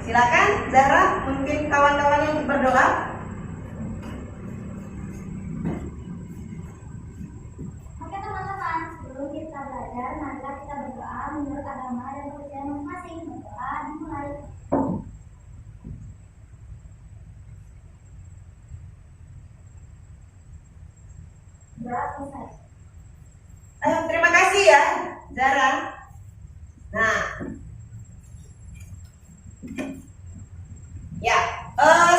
silakan Zahra, mungkin kawan-kawannya untuk berdoa. Oke teman-teman, sebelum kita belajar, marilah kita berdoa menurut agama dan kepercayaan masing-masing. Berdoa dimulai. Doa selesai. Terima kasih ya Zahra. Nah, ya,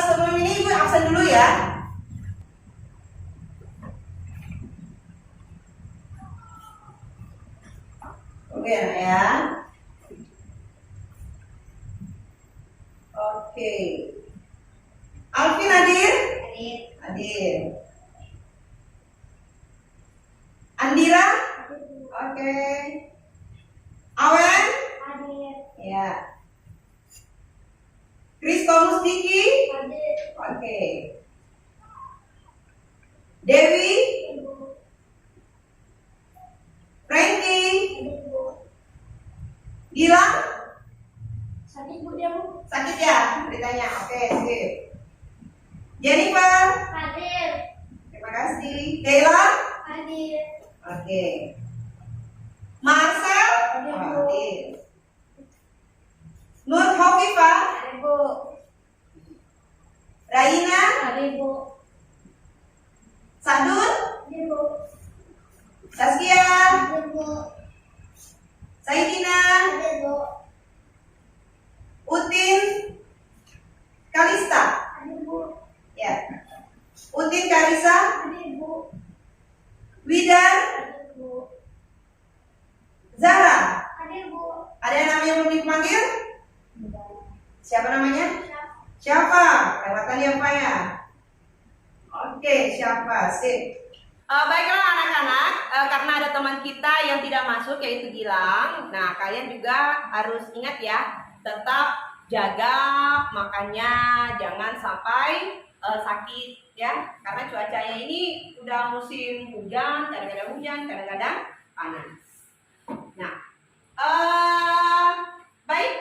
sebelum ini Ibu absen dulu ya. Oke ya. Oke. Alvin hadir? Hadir. Hadir. Andira? Oke. Awen? Hadir. Ya. Kristo Mustiki? Hadir. Oke. Dewi? Ibu. Frankie? Hadir Bu. Gilang? Sakit Bu dia Bu. Sakit ya beritanya? Oke, sip. Jennifer? Hadir. Terima kasih. Kayla? Hadir. Oke. Marcel? Hadir, Bu. Hadir. Nur Hofifa? Hadir Bu. Raina? Hadir Bu. Sadun? Hadir Bu. Saskia? Hadir Bu. Saidina? Hadir Bu. Utin? Kalista? Hadir Bu. Ya. Utin Karisa? Hadir Bu. Widar? Hadir Bu. Zahra? Hadir Bu. Ada yang namanya belum dipanggil? Siapa namanya? Siap. Siapa? Lewatan ya Pak ya? Oke, siapa? Sip. Baiklah anak-anak, karena ada teman kita yang tidak masuk yaitu Gilang. Nah, kalian juga harus ingat ya, tetap jaga makannya, jangan sampai sakit ya. Karena cuacanya ini udah musim hujan, kadang-kadang panas. Nah, baik,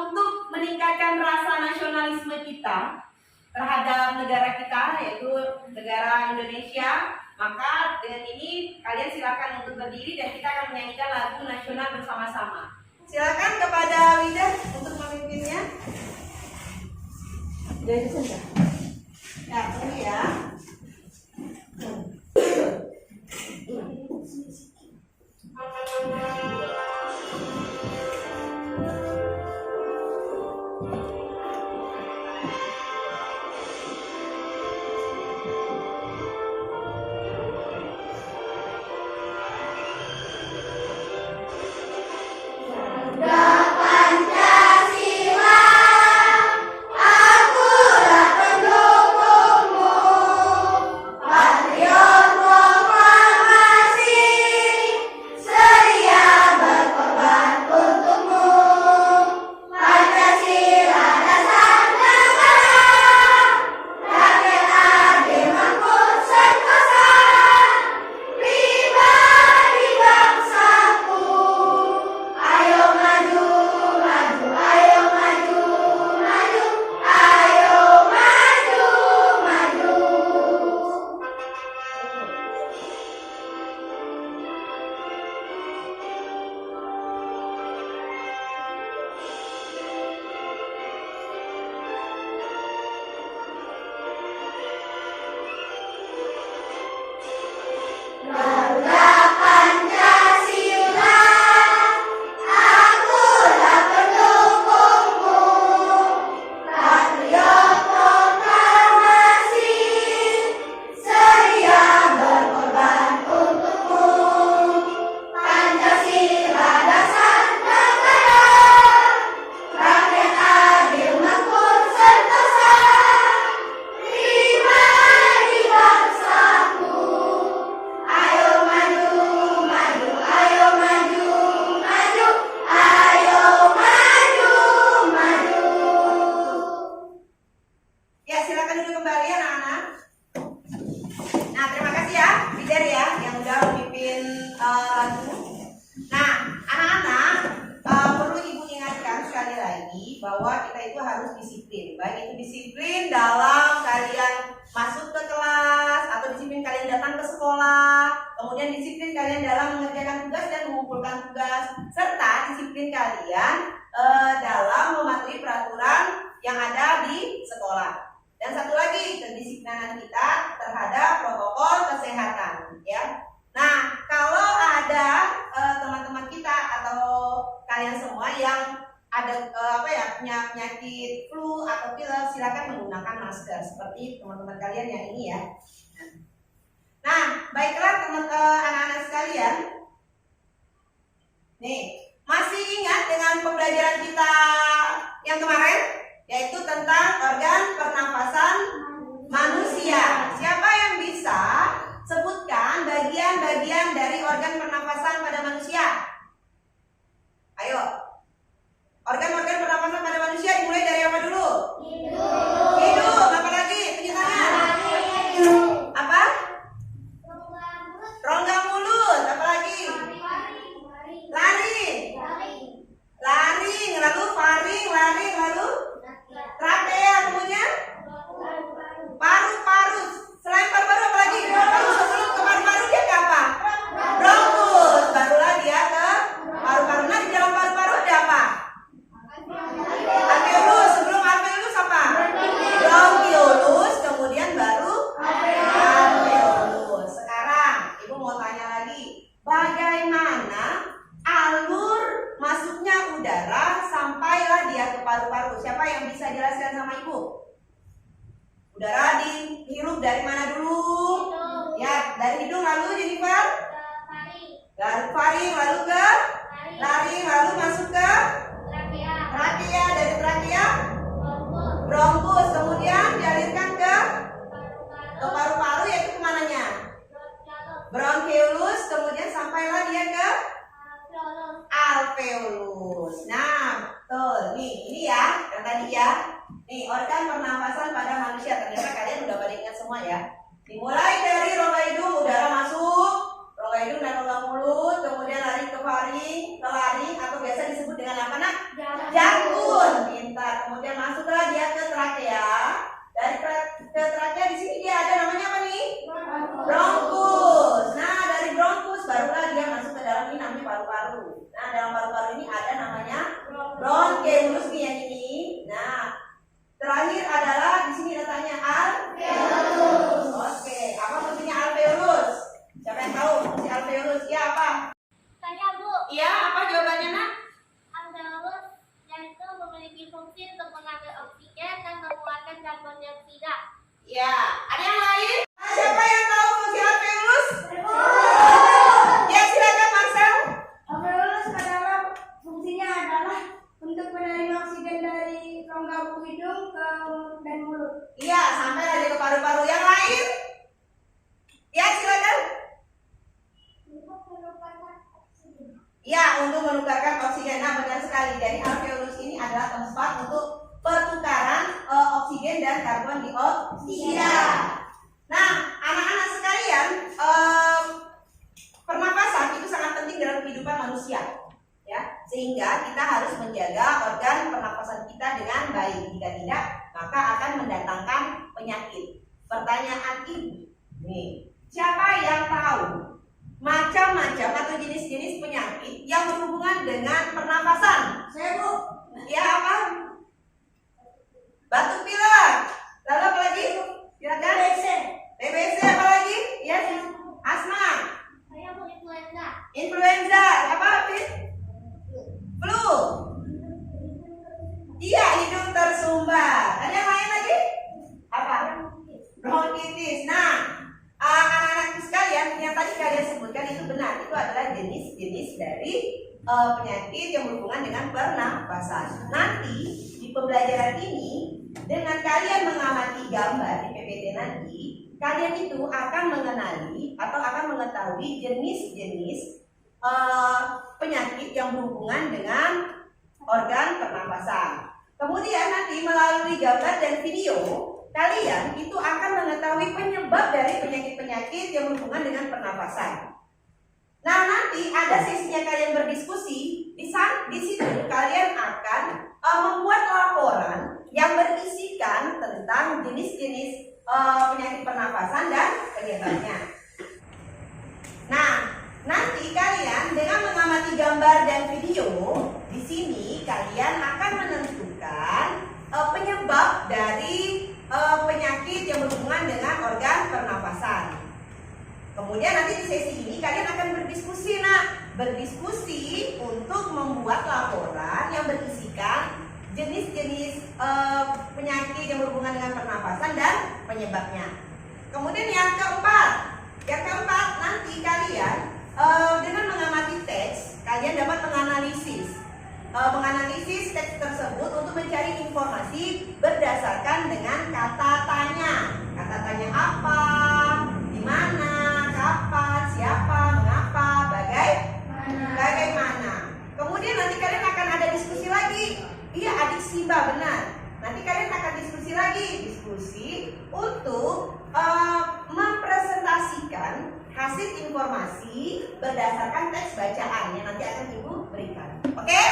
untuk meningkatkan rasa nasionalisme kita terhadap negara kita, yaitu negara Indonesia, maka dengan ini kalian silakan untuk berdiri dan kita akan menyanyikan lagu nasional bersama-sama. Silakan kepada Wida untuk memimpinnya. Jadi saja. Ya, ini ya. Pancasila, akulah bahwa kita itu harus disiplin. Baik itu disiplin dalam kalian masuk ke kelas atau disiplin kalian datang ke sekolah, kemudian disiplin kalian dalam mengerjakan tugas dan mengumpulkan tugas, serta disiplin kalian dalam mematuhi peraturan yang ada di sekolah. Dan satu lagi, kedisiplinan kita terhadap protokol kesehatan, ya. Nah, kalau ada teman-teman kita atau kalian semua yang ada punya penyakit flu atau pilek, silakan menggunakan masker seperti teman-teman kalian yang ini ya. Nah, baiklah anak-anak sekalian. Nih, masih ingat dengan pembelajaran kita yang kemarin, yaitu tentang organ pernafasan manusia. Siapa yang bisa sebutkan bagian-bagian dari organ pernafasan pada manusia? Ayo. Organ-organ pernafasan pada manusia dimulai dari apa dulu? Hidung. Apa lagi? Tunjuk tangan. Apa? Rongga mulut. Apa lagi? Laring. Lalu faring, lalu trakea, kemudian paru-paru. Selain paru-paru apa lagi? Sebelum ke paru-paru dia ke apa? Bronkus. Barulah dia ke paru-paru. Nah, di dalam paru-paru ada apa? Alveolus. Sebelum alveolus apa? Bronkiolus. Kemudian baru alveolus. Sekarang ibu mau tanya lagi, bagaimana alur masuknya udara sampailah dia ke paru-paru? Siapa yang bisa jelaskan sama ibu? Udara dihirup dari mana dulu? Ya, dari hidung. Lalu Jennifer? Dari faring, lalu ke laring, lalu masuk ke trakea. Dari trakea bronkus, kemudian dialirkan ke paru-paru, yaitu kemananya? Bronkiolus, kemudian sampailah dia ke alveolus. Nah, betul. Nih, ini ya, yang tadi ya. Nih, organ pernafasan pada manusia. Ternyata kalian udah pada ingat semua ya. Dimulai dari rongga hidung, udara masuk, rongga hidung dan rongga mulut, kemudian lari ke faring, ke laring, atau biasa disebut dengan apa nak? Jangkun. Pintar. Kemudian masuklah dia ke trakea. Dari ke trakea di sini dia ada namanya apa nih? Bronkus. Nah, dari bronkus barulah dia masuk ke dalam ini namanya paru-paru. Nah, dalam paru-paru ini ada namanya bronkiolus nih yang ini. Nah, terakhir adalah di sini letaknya alveolus. Oke, apa fungsinya alveolus? Siapa yang tahu fungsi alveolus? Ya, apa? Saya Bu. Iya, apa jawabannya nak? Alveolus yaitu memiliki fungsi untuk mengambil oksigen dan mengeluarkan karbon dioksida. Ya, ada yang lain? Siapa yang tahu fungsi alveolus? Ya, silakan Marcel. Alveolus adalah fungsinya adalah untuk menerima oksigen dari rongga hidung ke dan mulut. Iya, sampai lagi ke paru-paru. Yang lain? Ya, silakan. Ya, untuk menukarkan oksigen. Nah, benar sekali. Jadi alveolus ini adalah tempat untuk pertukaran oksigen dan karbon dioksida. Nah, anak-anak sekalian, pernapasan itu sangat penting dalam kehidupan manusia, ya. Sehingga kita harus menjaga organ pernapasan kita dengan baik. Jika tidak, maka akan mendatangkan penyakit. Pertanyaan ibu, nih, siapa yang tahu macam-macam atau jenis-jenis penyakit yang berhubungan dengan pernapasan? Saya Bu. Ya, apa? Batuk pilek. Lalu apa lagi? Silakan. TBC apa lagi? Ya, asma. Saya Bu influenza. Influenza. Apa? Flu. Iya, hidung tersumbat. Ada yang lain lagi? Apa? Bronkitis. Nah, anak-anak sekalian, yang tadi kalian sebutkan itu benar. Itu adalah jenis-jenis dari penyakit yang berhubungan dengan pernapasan. Nanti di pembelajaran ini, dengan kalian mengamati gambar di PPT nanti, kalian itu akan mengenali atau akan mengetahui jenis-jenis penyakit yang berhubungan dengan organ pernapasan. Kemudian nanti melalui gambar dan video, kalian itu akan mengetahui penyebab dari penyakit-penyakit yang berhubungan dengan pernapasan. Nah, nanti ada sesinya kalian berdiskusi. Di situ kalian akan membuat laporan yang berisikan tentang jenis-jenis penyakit pernapasan dan penyebabnya. Nah, nanti kalian dengan mengamati gambar dan video, di sini kalian akan menentukan penyebab dari penyakit yang berhubungan dengan organ pernapasan. Kemudian nanti di sesi ini kalian akan berdiskusi untuk membuat laporan yang berisikan jenis-jenis penyakit yang berhubungan dengan pernapasan dan penyebabnya. Kemudian yang keempat nanti kalian dengan mengamati teks, kalian dapat menganalisis teks tersebut untuk mencari informasi berdasarkan dengan kata tanya. Kata tanya apa, di mana, kapan, siapa, mengapa, bagaimana. Kemudian nanti kalian akan ada diskusi lagi. Iya, adik Siba benar. Nanti kalian akan diskusi untuk mempresentasikan hasil informasi berdasarkan teks bacaan yang nanti akan Ibu berikan. Oke?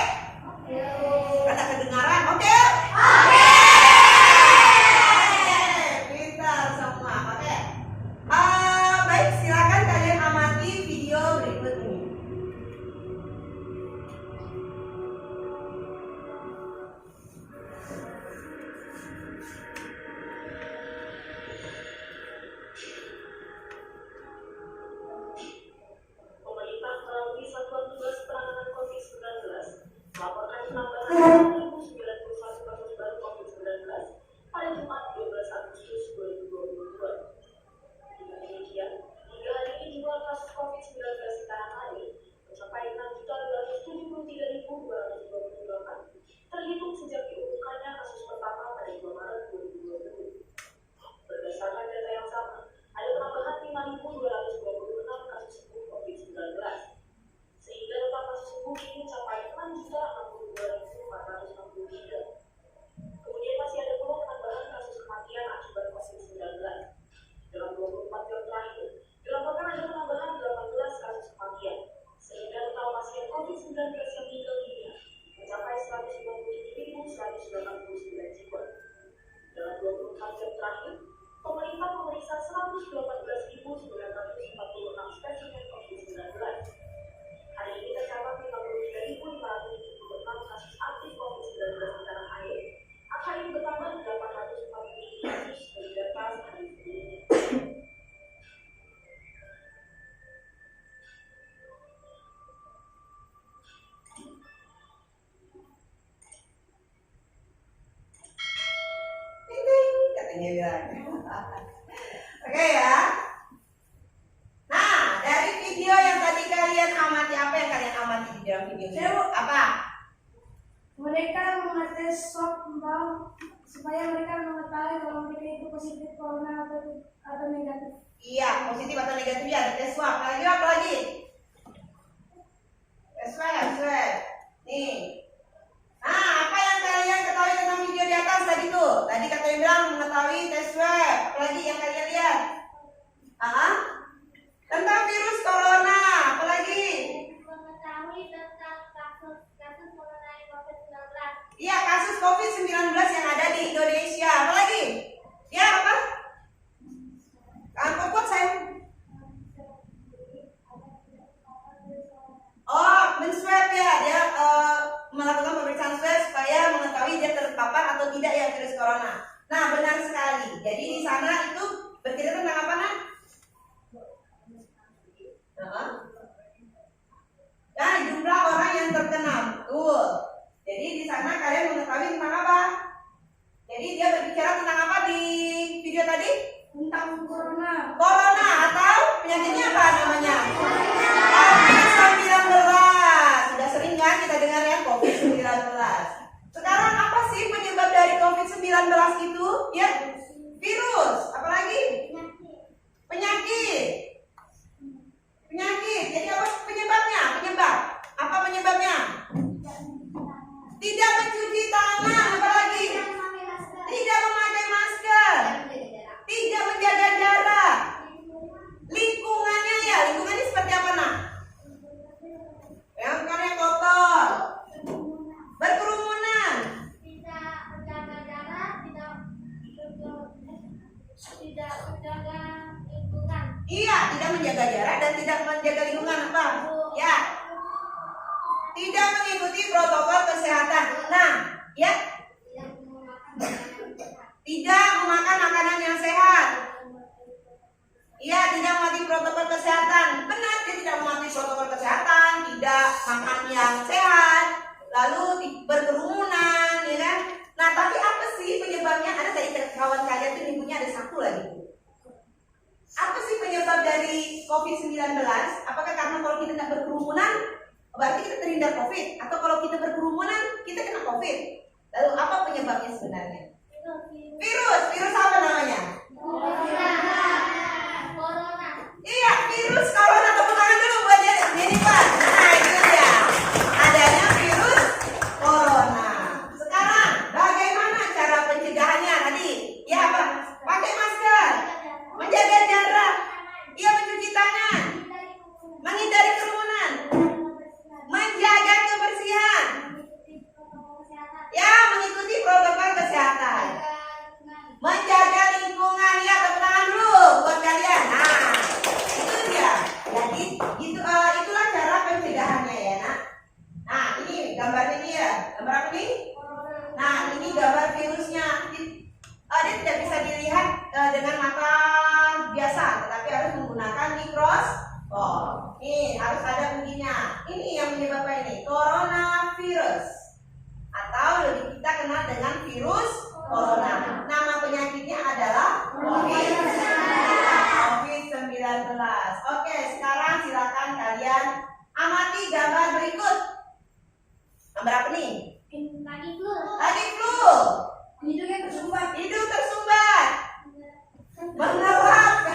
Kata kedengaran, oke? Oke. Pintar semua, oke? Baik, silakan kalian amati video berikut ini. Pemerintah melalui Satuan Tugas Penanganan COVID-19 melaporkan penambahan 1.091 kasus baru COVID-19 pada Jumat 12 Agustus 2022. Dengan demikian, hingga hari ini jumlah kasus COVID-19 di tanah air mencapai 6.273.222 terhitung sejak diumumkannya kasus pertama pada 2 Maret 2020. Berdasarkan data yang sama, ada penambahan 5.226 kasus sembuh COVID-19, sehingga total kasus sembuh ini mencapai 6.062.463. Kemudian masih ada pula penambahan kasus kematian akibat COVID-19. Dalam 24 jam terakhir, dilaporkan ada penambahan 18 kasus kematian, sehingga total pasien COVID-19 yang meninggal dunia mencapai 157.189 jiwa. Dalam 24 jam terakhir, pemerintah memeriksa 118.946 spesimen COVID-19. Hari ini tercatat 53.576 kasus aktif COVID-19 di tanah air. Angka ini bertambah 840 kasus dari data sehari sebelumnya. Katanya bilang. Oke ya. Nah, dari video yang tadi kalian amati, apa yang kalian amati di dalam video ini? Apa? Mereka mengetes swab supaya mereka mengetahui kalau mereka itu positif corona atau negatif. Iya, positif atau negatif ya, ada tes swab. Apa lagi? Tes swab. Nih. Nah, apa yang kalian ketahui tentang video di atas tadi tuh? Tadi katanya bilang mengetahui tes swab. Apalagi yang kalian lihat? Tentang virus corona. Apalagi? Mengetahui tentang kasus corona COVID-19. Iya, kasus COVID-19 yang ada di Indonesia. Apalagi? Ya, apa? Puput saya. Oh, men-swab ya. Dia melakukan pemeriksaan swab supaya mengetahui dia terpapar atau tidak ya virus corona. Nah, benar sekali. Jadi di sana itu bercerita tentang apa, Nak? Nah, jumlah orang yang terkena. Betul. Jadi di sana kalian mengetahui tentang apa? Jadi dia berbicara tentang apa di video tadi? Tentang corona. Corona atau penyakitnya apa namanya? COVID-19. Sudah sering kan kita dengar ya COVID-19. Sekarang apa sih penyebab dari COVID-19 itu? Ya, virus. Apalagi? Penyakit. Jadi apa penyebabnya? Apa penyebabnya? Tidak mencuci tangan. Apalagi? Tidak memakai masker. Tidak menjaga jarak. Lingkungannya seperti apa, Nak? tidak menjaga jarak dan tidak menjaga lingkungan apa? Ya. Tidak mengikuti protokol kesehatan. Nah, ya. Tidak memakan makanan yang sehat. Iya, tidak mematuhi protokol kesehatan. Benar, dia tidak mematuhi protokol kesehatan, tidak makan yang sehat, lalu berkerumunan, ya kan? Nah, tapi apa sih penyebabnya? Ada tadi kawan kalian tuh nyebutnya ada satu lagi. Apa sih penyebab dari COVID-19? Apakah karena kalau kita tidak berkerumunan, berarti kita terhindar COVID? Atau kalau kita berkerumunan, kita kena COVID? Lalu apa penyebabnya sebenarnya? Virus apa namanya? Iya, virus corona. Tepuk tangan dulu buat Jennifer. Nah, itu dia. Adanya virus corona. Sekarang, bagaimana cara pencegahannya tadi? Ya, apa? Pakai masker, menjaga jarak, iya mencuci tangan, menghindari kerumunan, menjaga kebersihan, ya mengikuti protokol kesehatan, menjaga lingkungan. Ya, tepuk tangan dulu buat kalian. Nah, itu dia. Jadi itulah cara pencegahannya ya, nak. Nah, ini gambar ini ya. Gambar apa nih? Nah, ini gambar virusnya. Dia tidak bisa dilihat dengan mata biasa, tetapi harus menggunakan mikroskop. Nih, harus ada ujinya. Ini yang menyebabkan ini coronavirus, atau lebih kita kenal dengan virus corona. Nama penyakitnya adalah COVID-19. Oke, sekarang silakan kalian amati gambar berikut. Gambar apa nih? Lagi flu. Hidungnya tersumbat. Hidung tersumbat. Mengelap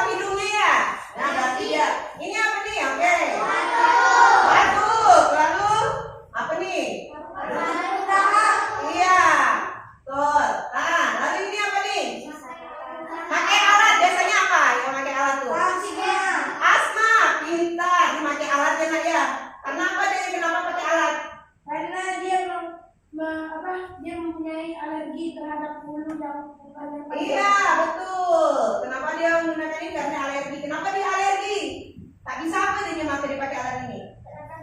hidungnya ya. Nah, berarti ya. Ini apa nih? Oke. Batuk. Lalu apa nih? Iya. Betul. Nah, lalu ini apa nih? Pakai alat. Biasanya apa yang pakai alat tuh? Asma. Pintar. Memakai alatnya nak ya. Kenapa pakai alat? Karena dia dia mempunyai alergi terhadap bulu yang bukan. Iya, betul. Kenapa dia menggunakan ini? Karena alergi. Kenapa dia alergi? Tak bisa apa dia maka dipakai alat ini?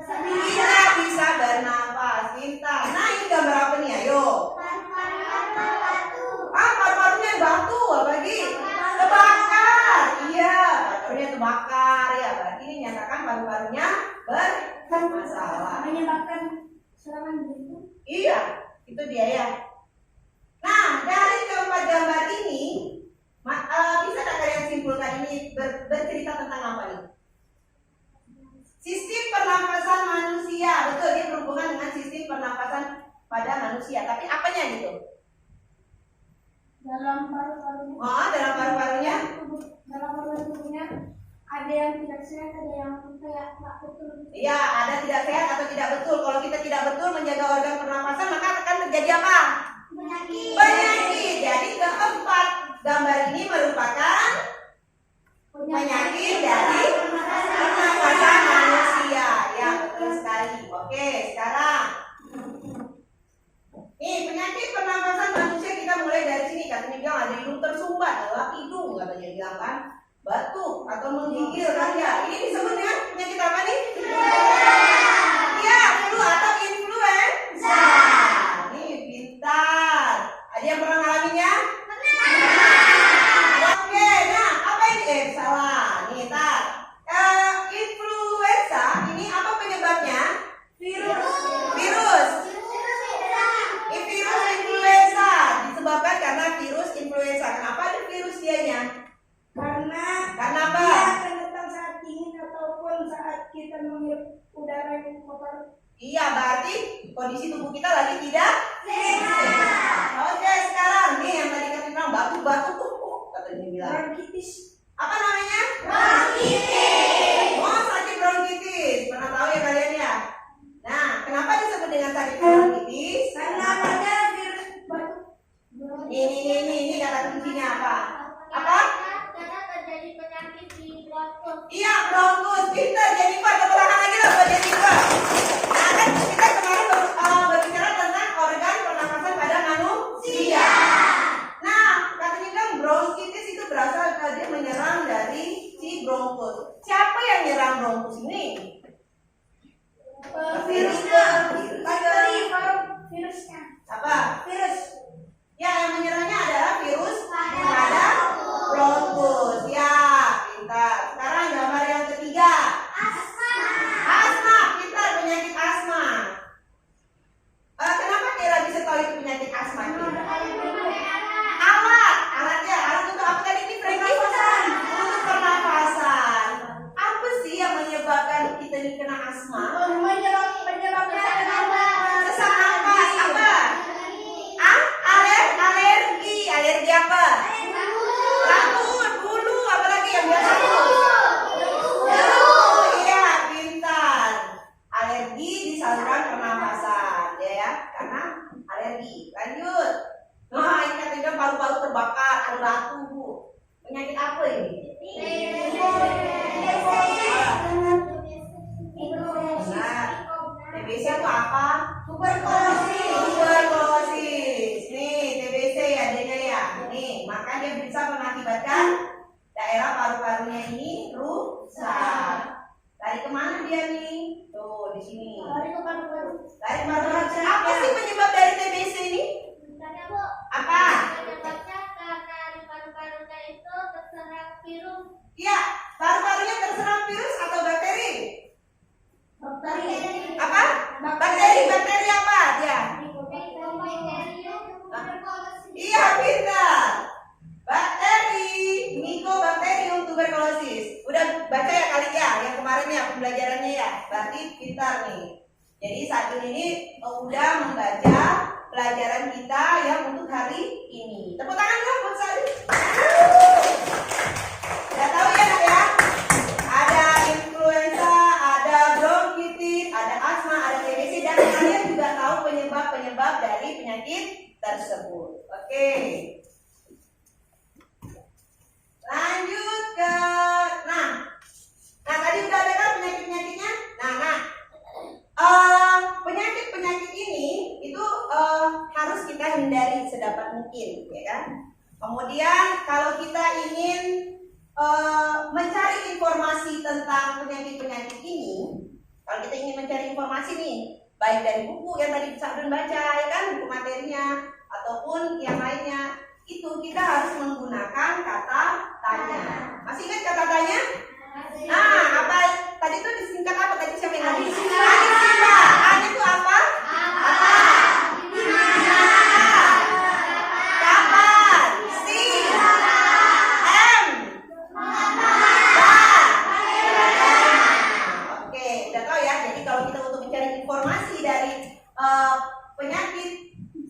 Tidak bisa bernafas. Pintar. Nah, ini gambar apa nih? Ayo. Paru-parunya batu. Apa lagi? Terbakar. Iya, paru-parunya terbakar. Ya, berarti ini nyatakan paru-parunya bermasalah. Menyebabkan serangan jantung. Iya, itu dia ya. Nah, dari keempat gambar ini, bisa tak kalian simpulkan ini bercerita tentang apa nih? Sistem pernafasan manusia. Betul, dia berhubungan dengan sistem pernafasan pada manusia. Tapi apanya gitu? Dalam paru-parunya. Oh, dalam paru-parunya? Dalam paru-paru tubuhnya ada yang tidak sehat, ada yang kayak tak betul. Iya, ada tidak sehat atau tidak betul. Kalau kita tidak betul menjaga organ pernafasan, maka akan terjadi apa? Penyakit. Jadi keempat gambar ini merupakan penyakit dari pernafasan manusia. Ya, betul sekali. Oke, sekarang nih penyakit pernafasan manusia kita mulai dari sini. Katanya bilang ada hidung tersumbat, adalah hidung katanya bilang kan, batuk atau menggigil kan ya. Ini disebut dengan penyakit apa nih? Ya, flu atau influenza. Nih pintar. Ada yang pernah mengalaminya? Oke, nah apa ini? Salah. Nih, tar. Influenza ini apa penyebabnya? Virus. Virus influenza disebabkan karena virus influenza. Kenapa ada virus dianya? Karena apa? dia akan datang saat dingin ataupun saat kita menghirup udara yang kotor. Iya, berarti kondisi tubuh kita lagi tidak sehat. Oke, sekarang nih yang tadi kata bilang batuk-batuk katanya bilang. Bronkitis. Apa namanya? Bronkitis. Oh, sakit bronkitis. Pernah tahu ya kalian ya? Nah, kenapa disebut dengan sakit bronkitis? Karena ada virus batuk. Ini kata kuncinya apa? Apa? Karena terjadi penyakit di bronkus. Iya, bronkus. Pintar Jennifer, tepuk tangan lagi lah buat Jennifer. Nah, kan kita kemarin berbicara tentang organ pernafasan pada manusia. Nah, katanya kan bronkitis itu berasal dia menyerang dari si bronkus paru-paru terbakar, ada batu, Bu. Penyakit apa ini? Benar. TBC itu apa? Tuberkulosis. Nih, TBC ya, adanya ya. Nih, maka dia bisa mengakibatkan daerah paru-parunya ini rusak. Lari kemana dia nih? Tuh, di sini. Lari paru-paru. Apa sih penyebab dari TBC ini? Apa? Iya, paru-parunya terserang virus atau bakteri? Apa? Bakteri apa dia? Iya, pintar. Bakteri, Mycobacterium tuberculosis. Udah baca ya kali ya, yang kemarin ya pembelajarannya ya. Berarti pintar nih. Jadi saat ini udah membaca pelajaran kita yang untuk hari ini. Tepuk tangan dong buat Sari. Udah tahu ya nak ya? Ada influenza, ada bronkitis, ada asma, ada TBC, dan kalian juga tahu penyebab-penyebab dari penyakit tersebut. Oke. Lanjut ke nah tadi udah ada kan penyakit-penyakitnya. Penyakit-penyakit ini itu harus kita hindari sedapat mungkin, ya kan? Kemudian kalau kita ingin mencari informasi tentang penyakit-penyakit ini, kalau kita ingin mencari informasi nih, baik dari buku yang tadi Sabun baca, ya kan, buku materinya, ataupun yang lainnya, itu kita harus menggunakan kata tanya. Masih ingat kata tanya? Nah, apa tadi itu disingkat apa? Tadi siapa yang ngomong? Adisila. A itu apa? Kapan? Si. M. Oke, udah tahu ya. Jadi kalau kita untuk mencari informasi dari penyakit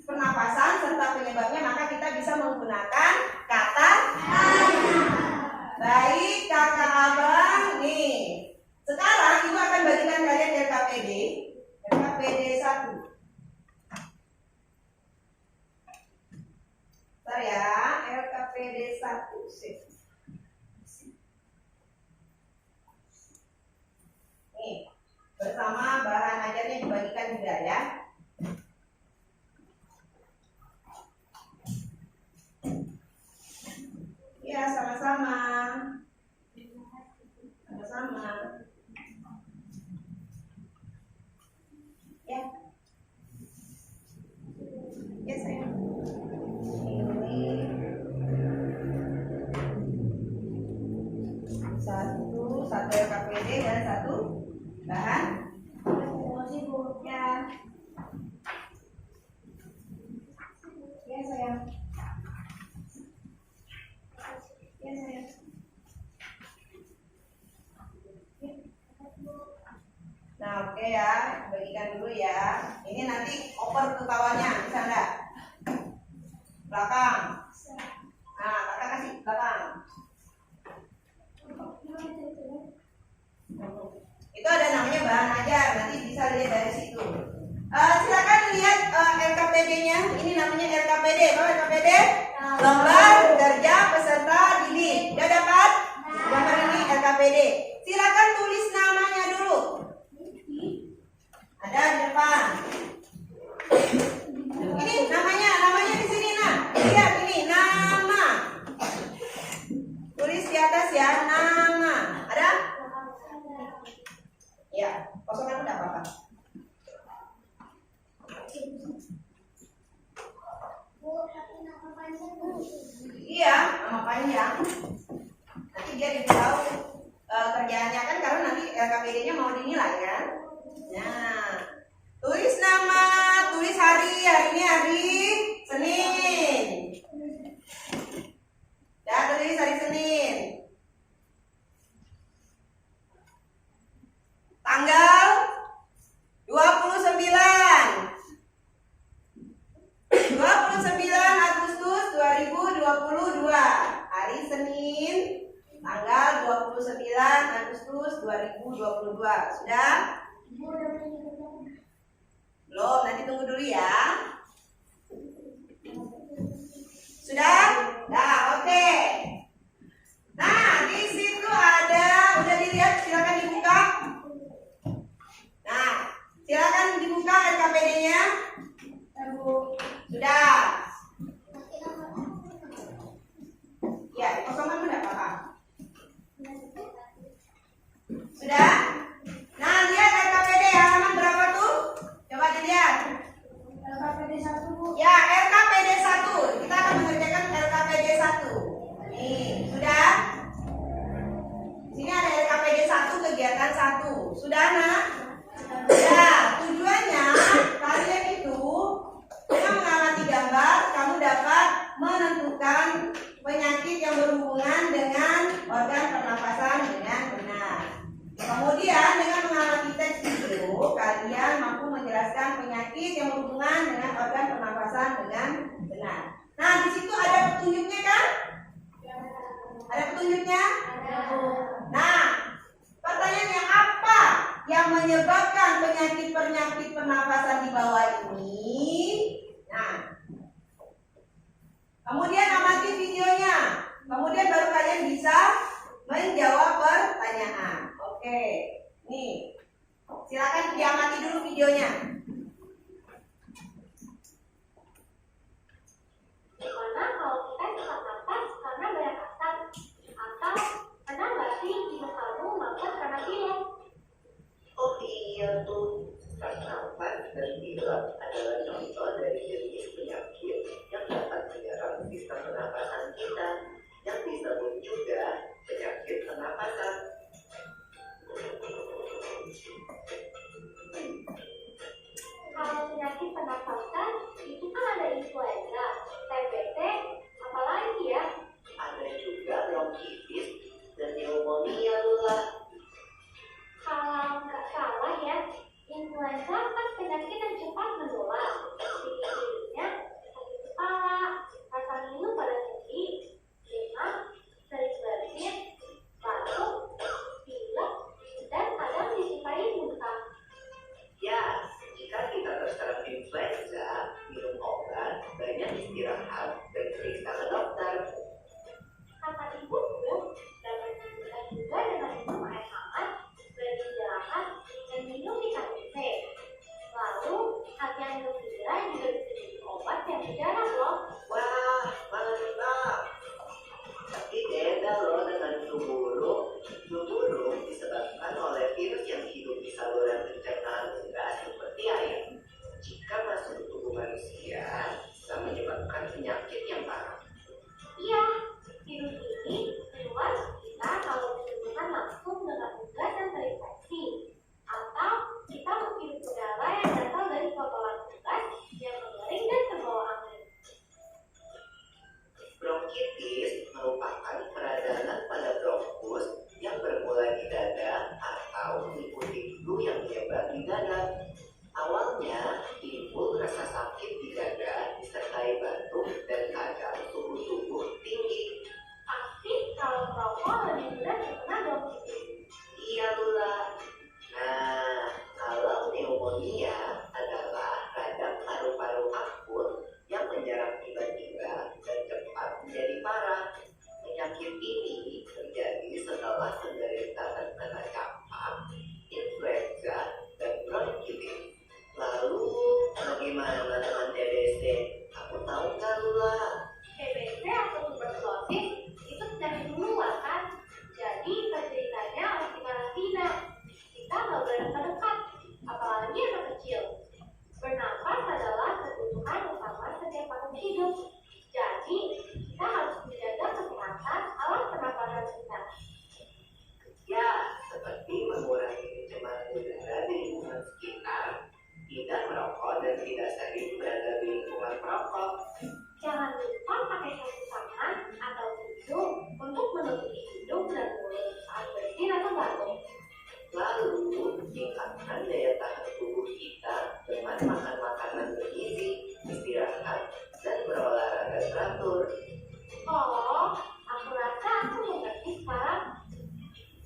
pernapasan serta penyebabnya, maka kita bisa menggunakan kata tanya. Baik, kakak abang nih. Sekarang ibu akan bagikan kalian LKPD 1. Bentar ya, LKPD 1 sip. Nih, bersama bahan ajarnya dibagikan juga ya. Ya, sama-sama. Sama-sama. Ya. Ya, sayang. Ini satu LKPD dan satu bahan. Ya. Ya, sayang. Ya, sayang. Nah, oke ya, bagikan dulu ya. Ini nanti oper ke kawannya, bisa enggak? Belakang. Nah, kakak kasih belakang. Itu ada namanya bahan ajar, nanti bisa lihat dari situ. Silakan lihat LKPD-nya. Ini namanya LKPD. Apa LKPD? Lembar kerja peserta didik. Udah dapat? Gambar ini LKPD. Silakan tulis namanya dulu. Ada di depan. Ini namanya di sini nah. Lihat ini nama. Tulis di atas ya nama. Ada? Ya, kosongan tidak apa-apa. Iya, nama panjang. Nanti dia diberitahu kerjaannya kan, karena nanti LKPD-nya mau dinilai kan. Nah, tulis nama, tulis hari ini hari Senin. Ya, tulis hari Senin. Tanggal 29 Agustus 2022. Hari Senin tanggal 29 Agustus 2022. Sudah? Belum, nanti tunggu dulu ya. Sudah? menyebabkan penyakit-penyakit pernafasan di bawah ini. Nah, kemudian amati videonya. Kemudian baru kalian bisa menjawab pertanyaan. Oke, nih. Silakan diamati dulu videonya. Gimana kalau kita cepat nafas karena banyak asap? Atau pernah nggak sih kita selalu makan karena pilek? Oh iya tuh, sesak nafas dan pilek adalah contoh dari jenis penyakit yang dapat menyerang sistem pernapasan kita, yang disebut juga penyakit pernapasan. Kalau penyakit pernapasan itu kan ada influenza, TBC, apalagi ya? Ada juga bronkitis dan pneumonia Lula. Kalau nggak salah ya, influenza kan penyakit yang cepat menular. Ciri-cirinya sakit kepala, rasa ngilu pada nyeri, demam, sering bersin, batuk, pilek, dan kadang disertai muntah. Ya, jika kita terserang influenza, minum obat, banyak istirahat, dan periksa ke dokter. Kata ibuku, dapat mencegah juga dengan minum air hangat, beristirahat, dan minum vitamin C. Lalu, hati-hati gembira juga bisa jadi obat yang berjarak loh. Wah, mantap! Tapi beda loh dengan flu burung. Flu burung disebabkan oleh virus yang hidup di saluran pencernaan unggas seperti ayam. Jika masuk ke tubuh manusia, bisa menyebabkan penyakit yang parah. Iya, virus ini keluar kita kalau berhubungan langsung dengan unggas yang terinfeksi. Atau kita menghirup udara yang berasal dari kotoran unggas yang mengering dan terbawa angin. Bronkitis merupakan peradangan pada bronkus yang bermula di dada atau mengikuti flu yang menyebar di dada. Awalnya timbul rasa sakit di dada disertai batuk dan kadang suhu tubuh tinggi. Pasti kalau merokok lebih mudah terkena bronkitis. Iya Lula. Nah, kalau pneumonia adalah radang paru-paru akut yang menyerang tiba-tiba dan cepat menjadi parah. Penyakit ini terjadi setelah penderita terkena campak, influenza, dan bronkitis. Lalu, bagaimana dengan TBC? Kamu tahu nggak Lula? TBC atau tuberkulosis itu penyakit menular kan? Jadi penderitanya masih karantina. Kita nggak boleh dekat-dekat, apalagi anak kecil. Bernapas adalah kebutuhan utama setiap makhluk hidup. Jadi kita harus menjaga kesehatan alat pernapasan kita. Ya, seperti mengurangi pencemaran udara di lingkungan sekitar, tidak merokok dan tidak sering berada di lingkungan perokok. Jangan lupa pakai sarung tangan atau tisu untuk menutupi hidung dan mulut saat bersin atau batuk. Lalu, tingkatkan daya tahan tubuh kita dengan makan makanan bergizi, istirahat, dan berolahraga teratur. Oh, aku rasa aku mengerti sekarang.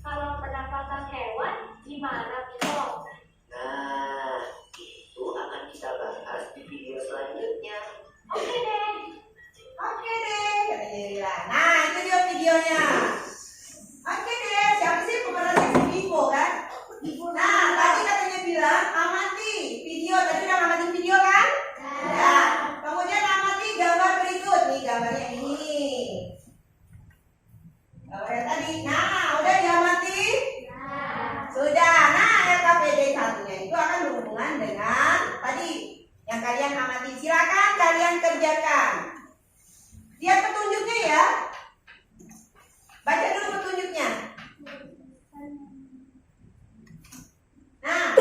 Kalau pernapasan hewan, gimana Piko? Nah, itu akan kita bahas di video selanjutnya. Oke deh. Oke deh, katanya Lila. Nah, itu dia videonya. Oke deh, siapa sih pemerannya Vivo kan? Nah, tadi katanya bilang amati video. Tadi udah ngamatin video kan? Ya. Kemudian amati gambar berikut. Nih gambarnya ini. Gambarnya tadi. Nah, udah diamati? Sudah. Nah, RKPD satunya itu akan berhubungan dengan tadi yang kalian amati. Silakan kalian kerjakan. Lihat petunjuknya ya. Baca dulu petunjuknya. Nah,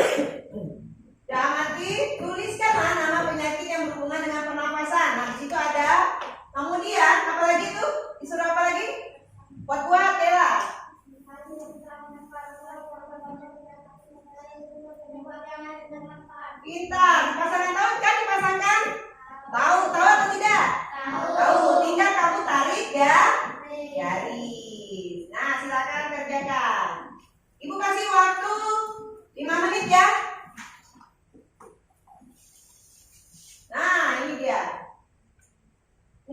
udah amati, tuliskanlah nama penyakit yang berhubungan dengan pernapasan. Nah, di situ ada. Kemudian apa lagi tuh? Disuruh apa lagi? Buat Tela. Pintar. Dipasangkan tahu kan? Dipasangkan? Tahu atau tidak? Tahu. Tinggal kamu tarik ya. Garis. Nah, silakan kerjakan. Ibu kasih waktu 5 menit ya.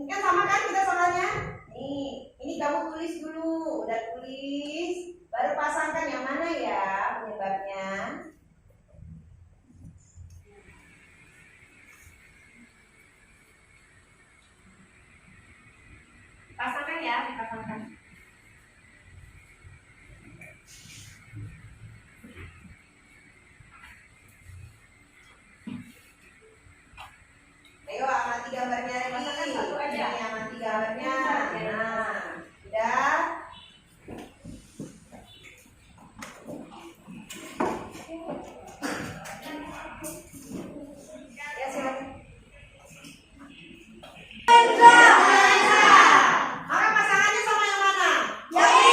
Kan sama kan kita soalnya? Nih, ini kamu tulis dulu. Udah tulis, baru pasangkan yang mana ya penyebabnya. Pasangkan ya, dipasangkan. Ayo amati gambarnya lagi. Pasangkan satu aja. Ini amati gambarnya. Nah, udah. Ya silakan. Maka pasangannya sama yang mana? Yang B.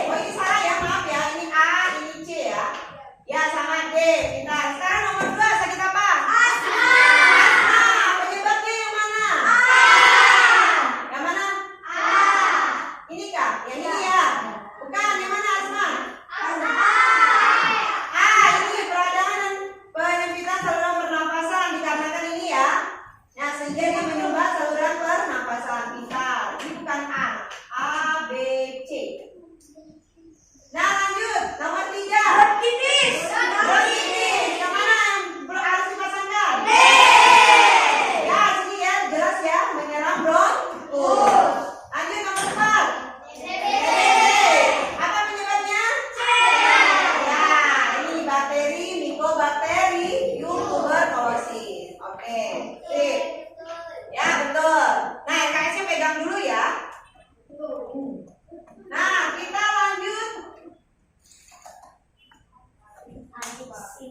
Oh ini salah ya, maaf ya. Ini A, ini C ya. Ya sama D. Kita sekarang nomor 2 sakit apa? Asma. Penyebabnya yang mana? Yang mana? Ini kah? Yang ini ya? Bukan, yang mana Asma? Ini peradangan penyempitan saluran pernapasan dikarenakan ini ya. Nah, sehingga dia menyumbat saluran pernapasan vital. Ini bukan A. A, B, C. Nah, lanjut. Nomor 3. Bronkitis. Yang mana yang harus dipasangkan? B. Ya, sini ya. Jelas ya. Menyerang bronkus. Lanjut nomor 4. Apa penyebabnya? Ya, ini bakteri Mycobacterium tuberculosis. Oke, sip. Ya, betul. Nah, LKS-nya pegang dulu ya. Nah, kita lanjut.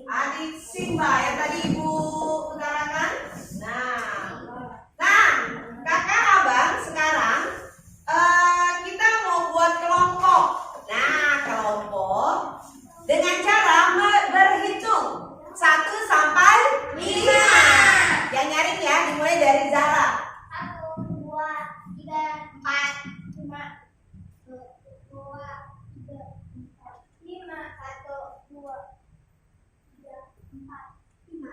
Adik Simba yang tadi Ibu utarakan. Nah, kakak abang sekarang kita mau buat kelompok. Nah, kelompok dengan cara berhitung 1 sampai 5. Yang nyaring ya, dimulai dari Zara. 1, 2, 3, 4, 5. 1, 2, 3, 4, 5. 1, 2, 3, 4, 5.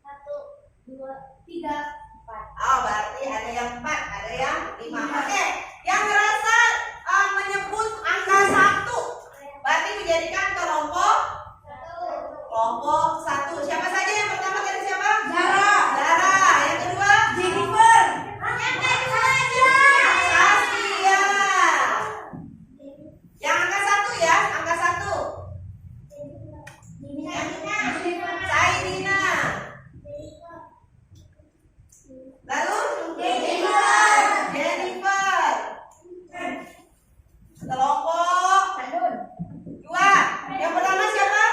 1, 2, 3, 4. Oh, berarti ada yang 4, ada yang 5. Oke, yang ngerasa menyebut angka 1 berarti menjadikan kelompok 1. Siapa saja yang pertama tadi siapa? Zara. Yang kedua? Jennifer. Saskia. Yang angka 1 ya, angka 1. Saidina. Lalu? Jennifer. Kelompok 2. Yang pertama siapa?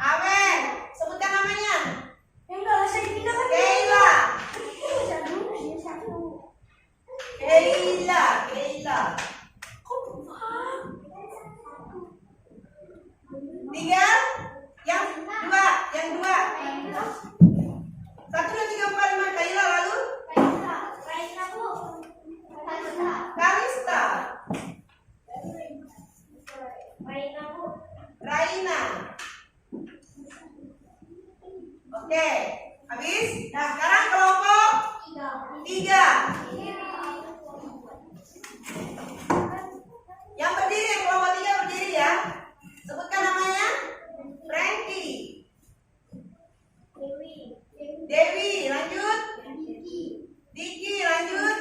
Awen. Sebutkan namanya. Keila. Keila. 3. Yang 2. 1, 2, 3, 4, 5. Keila lalu? Kalista. Raina. Oke, habis. Nah, sekarang kelompok 3. Yang berdiri, kelompok 3 berdiri ya. Sebutkan namanya. Frankie. Dewi, lanjut. Diki, lanjut.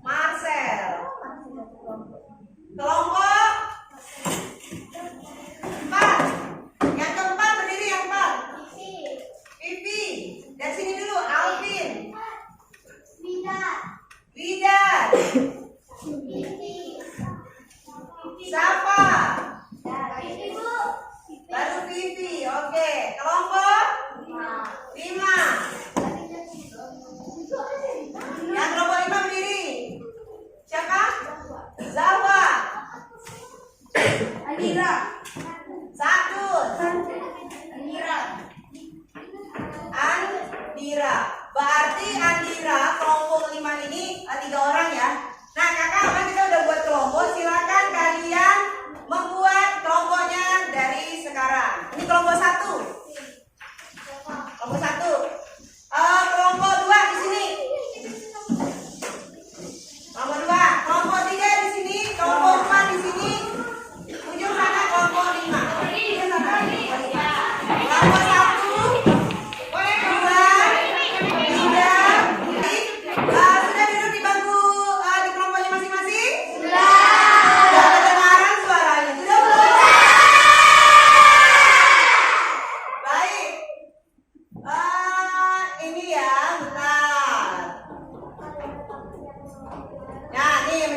Marcel. Kelompok 4. Yang keempat berdiri yang 4. Vivi. Dari sini dulu. Alvin. Widan. Siapa? Baru Vivi. Oke. Kelompok 5. Yang kelompok 5 berdiri. Siapa? Zawa. Andira. 1. Andira. Berarti Andira kelompok 5 ini 3 orang ya. Nah, kakak abang kita udah buat kelompok. Silakan kalian membuat kelompoknya dari sekarang. Ini kelompok 1. Kelompok 1. Kelompok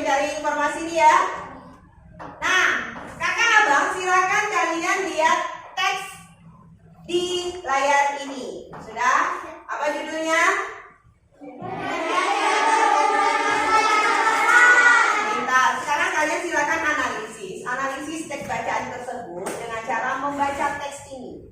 cari informasi ini ya. Nah, kakak abang silakan kalian lihat teks di layar ini. Sudah? Apa judulnya? Pintar. Sekarang kalian silakan analisis teks bacaan tersebut dengan cara membaca teks ini.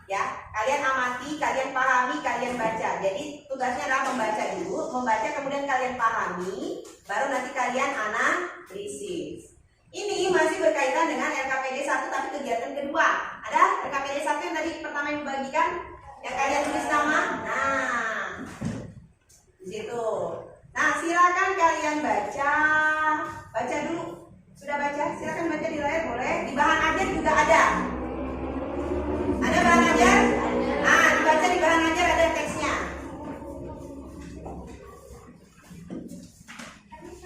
Ya, kalian amati, kalian pahami, kalian baca. Jadi tugasnya adalah membaca dulu, membaca kemudian kalian pahami, baru nanti kalian analisis. Ini masih berkaitan dengan RKPD 1 tapi kegiatan kedua. Ada RKPD 1 yang tadi pertama yang dibagikan, yang kalian tulis nama. Nah, di situ. Nah, silakan kalian baca. Baca dulu. Sudah baca? Silakan baca di layar, boleh. Di bahan ajar juga ada. Ada bahan ajar? Nah, dibaca di bahan ajar ada teksnya.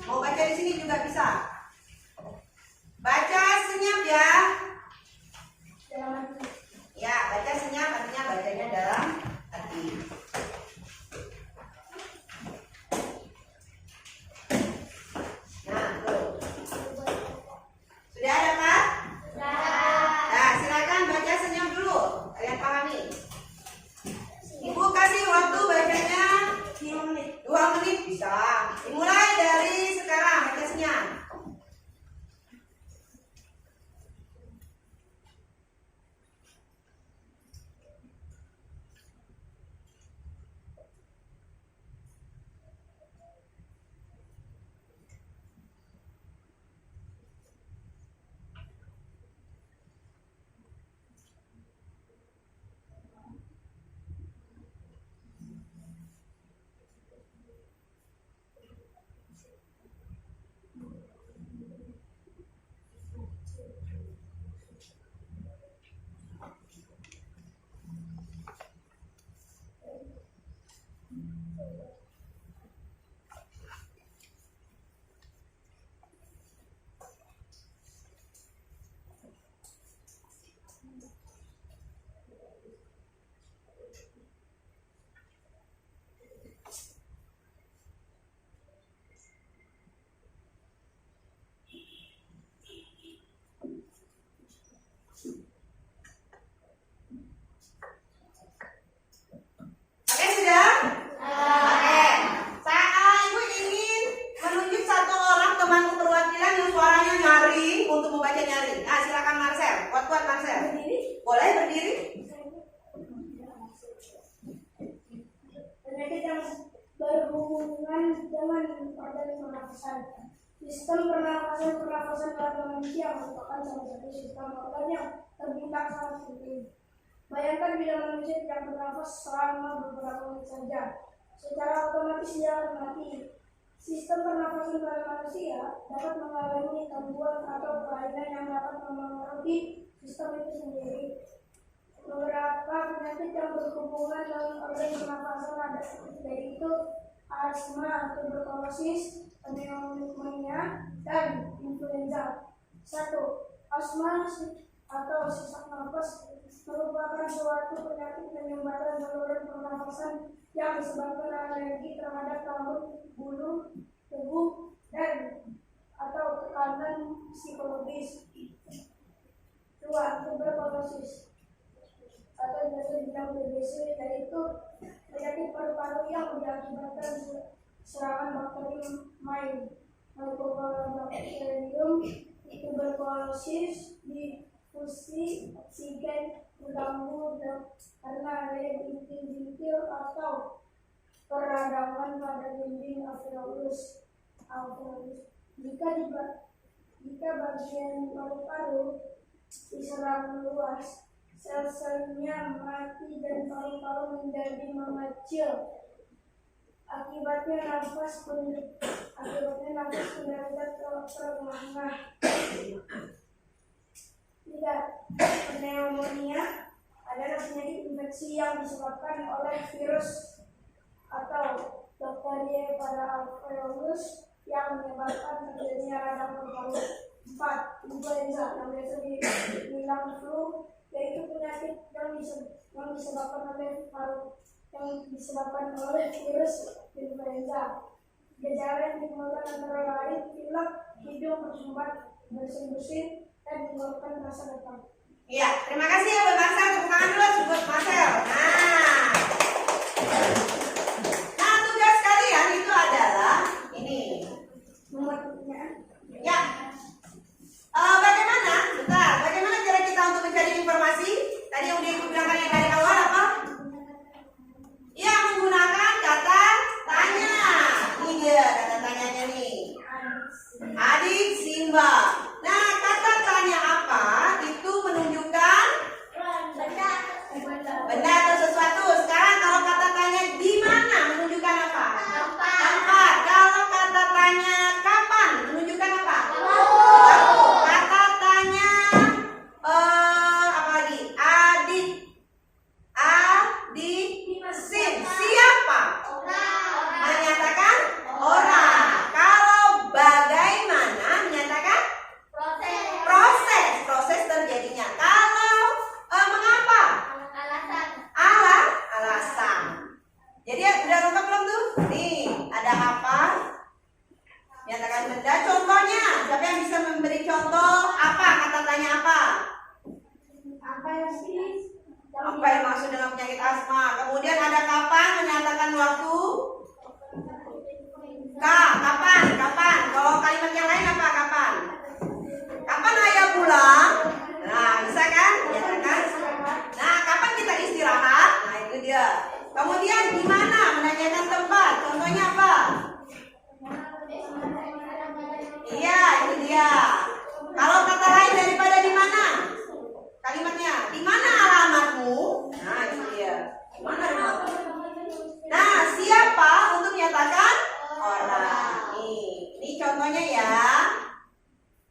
Mau baca di sini juga bisa. Baca senyap ya. Ya, baca senyap artinya bacanya dalam hati. Nah, tuh. Sudah ada, Pak? Nah, silakan baca senyap dulu. Kalian pahami. Ibu kasih waktu bacanya 2 menit bisa. Dimulai dari sekarang baca senyap. Oke, sudah? Oke. Ibu ingin menunjuk satu orang teman perwakilan yang suaranya nyaring untuk membaca nyaring. Nah, silakan Marcel. Kuat-kuat Marcel. Boleh berdiri? Penyakit yang berhubungan dengan organ pernafasan. Sistem pernafasan pada manusia merupakan salah satu sistem organ yang terbintang sangat penting. Bayangkan bila manusia tidak bernafas selama beberapa menit saja, secara otomatis dia akan mati. Sistem pernafasan pada manusia dapat mengalami gangguan atau kelainan yang dapat memengaruhi sistem itu sendiri. Beberapa penyakit yang berhubungan dengan organ pernafasan ada yaitu asma, tuberkulosis, pneumonia, dan influenza. 1. Asma atau sesak nafas merupakan suatu penyakit penyebaran saluran pernafasan yang disebabkan alergi terhadap rambut, bulu, debu, dan atau tekanan psikologis. 2. Tuberkulosis atau biasa dibilang TBC, yaitu penyakit paru-paru yang diakibatkan serangan bakteri Mycobacterium tuberculosis. Difusi oksigen mengganggu karena adanya bintil-bintil atau peradangan pada dinding alveolus. Jika bagian paru-paru diserang luas, sel-selnya mati dan paru-paru menjadi mengecil. Akibatnya nafas penderita terengah-engah. 3. Pneumonia adalah penyakit infeksi yang disebabkan oleh virus atau bakteri pada alveolus yang menyebabkan terjadinya radang paru-paru. 4. Influenza yang biasa dibilang flu, yaitu penyakit yang disebabkan oleh virus influenza. Gejala yang ditimbulkan antara lain pilek, hidung bersumbat, bersin-bersin, dan menyebabkan rasa demam. Iya, terima kasih ya buat Marcel. Tepuk tangan dulu buat Marcel. Nah, tugas kalian itu adalah ini. Membuat pertanyaan. Ya. Bagaimana cara kita untuk mencari informasi? Tadi yang udah ibu bilangkan yang dari awal apa? Ya, menggunakan kata tanya. Ini dia kata tanyanya nih. Adik Simba. Nah, kata tanya apa? Itu menunjukkan benda atau sesuatu. Sekarang kalau kata tanya di mana menunjukkan apa? Tempat. Kalau kata tanya kapan menunjukkan apa? Waktu. Kata tanya apa lagi? Adik Sim. Siapa? Menyatakan orang. Kalau bagaimana menyatakan proses terjadinya. Kalau mengapa? Alasan. Jadi udah lengkap belum tuh? Nih, ada apa? Menyatakan benda. Contohnya, siapa yang bisa memberi contoh apa? Kata tanya apa? Apa yang sih? Apa yang maksud dengan penyakit asma? Kemudian ada kapan? Menyatakan waktu. Kapan? Kalau kalimat yang lain apa? Kapan? Kapan ayah pulang? Nah, bisa kan? Menyatakan. Nah, kapan kita istirahat? Nah, itu dia. Kemudian di mana? Menanyakan tempat. Contohnya apa? Iya, itu dia. Kalau kata lain daripada di mana? Kalimatnya, di mana alamatmu? Nah, itu dia. Di mana alamatmu? Nah, siapa untuk menyatakan orang? Ini contohnya ya.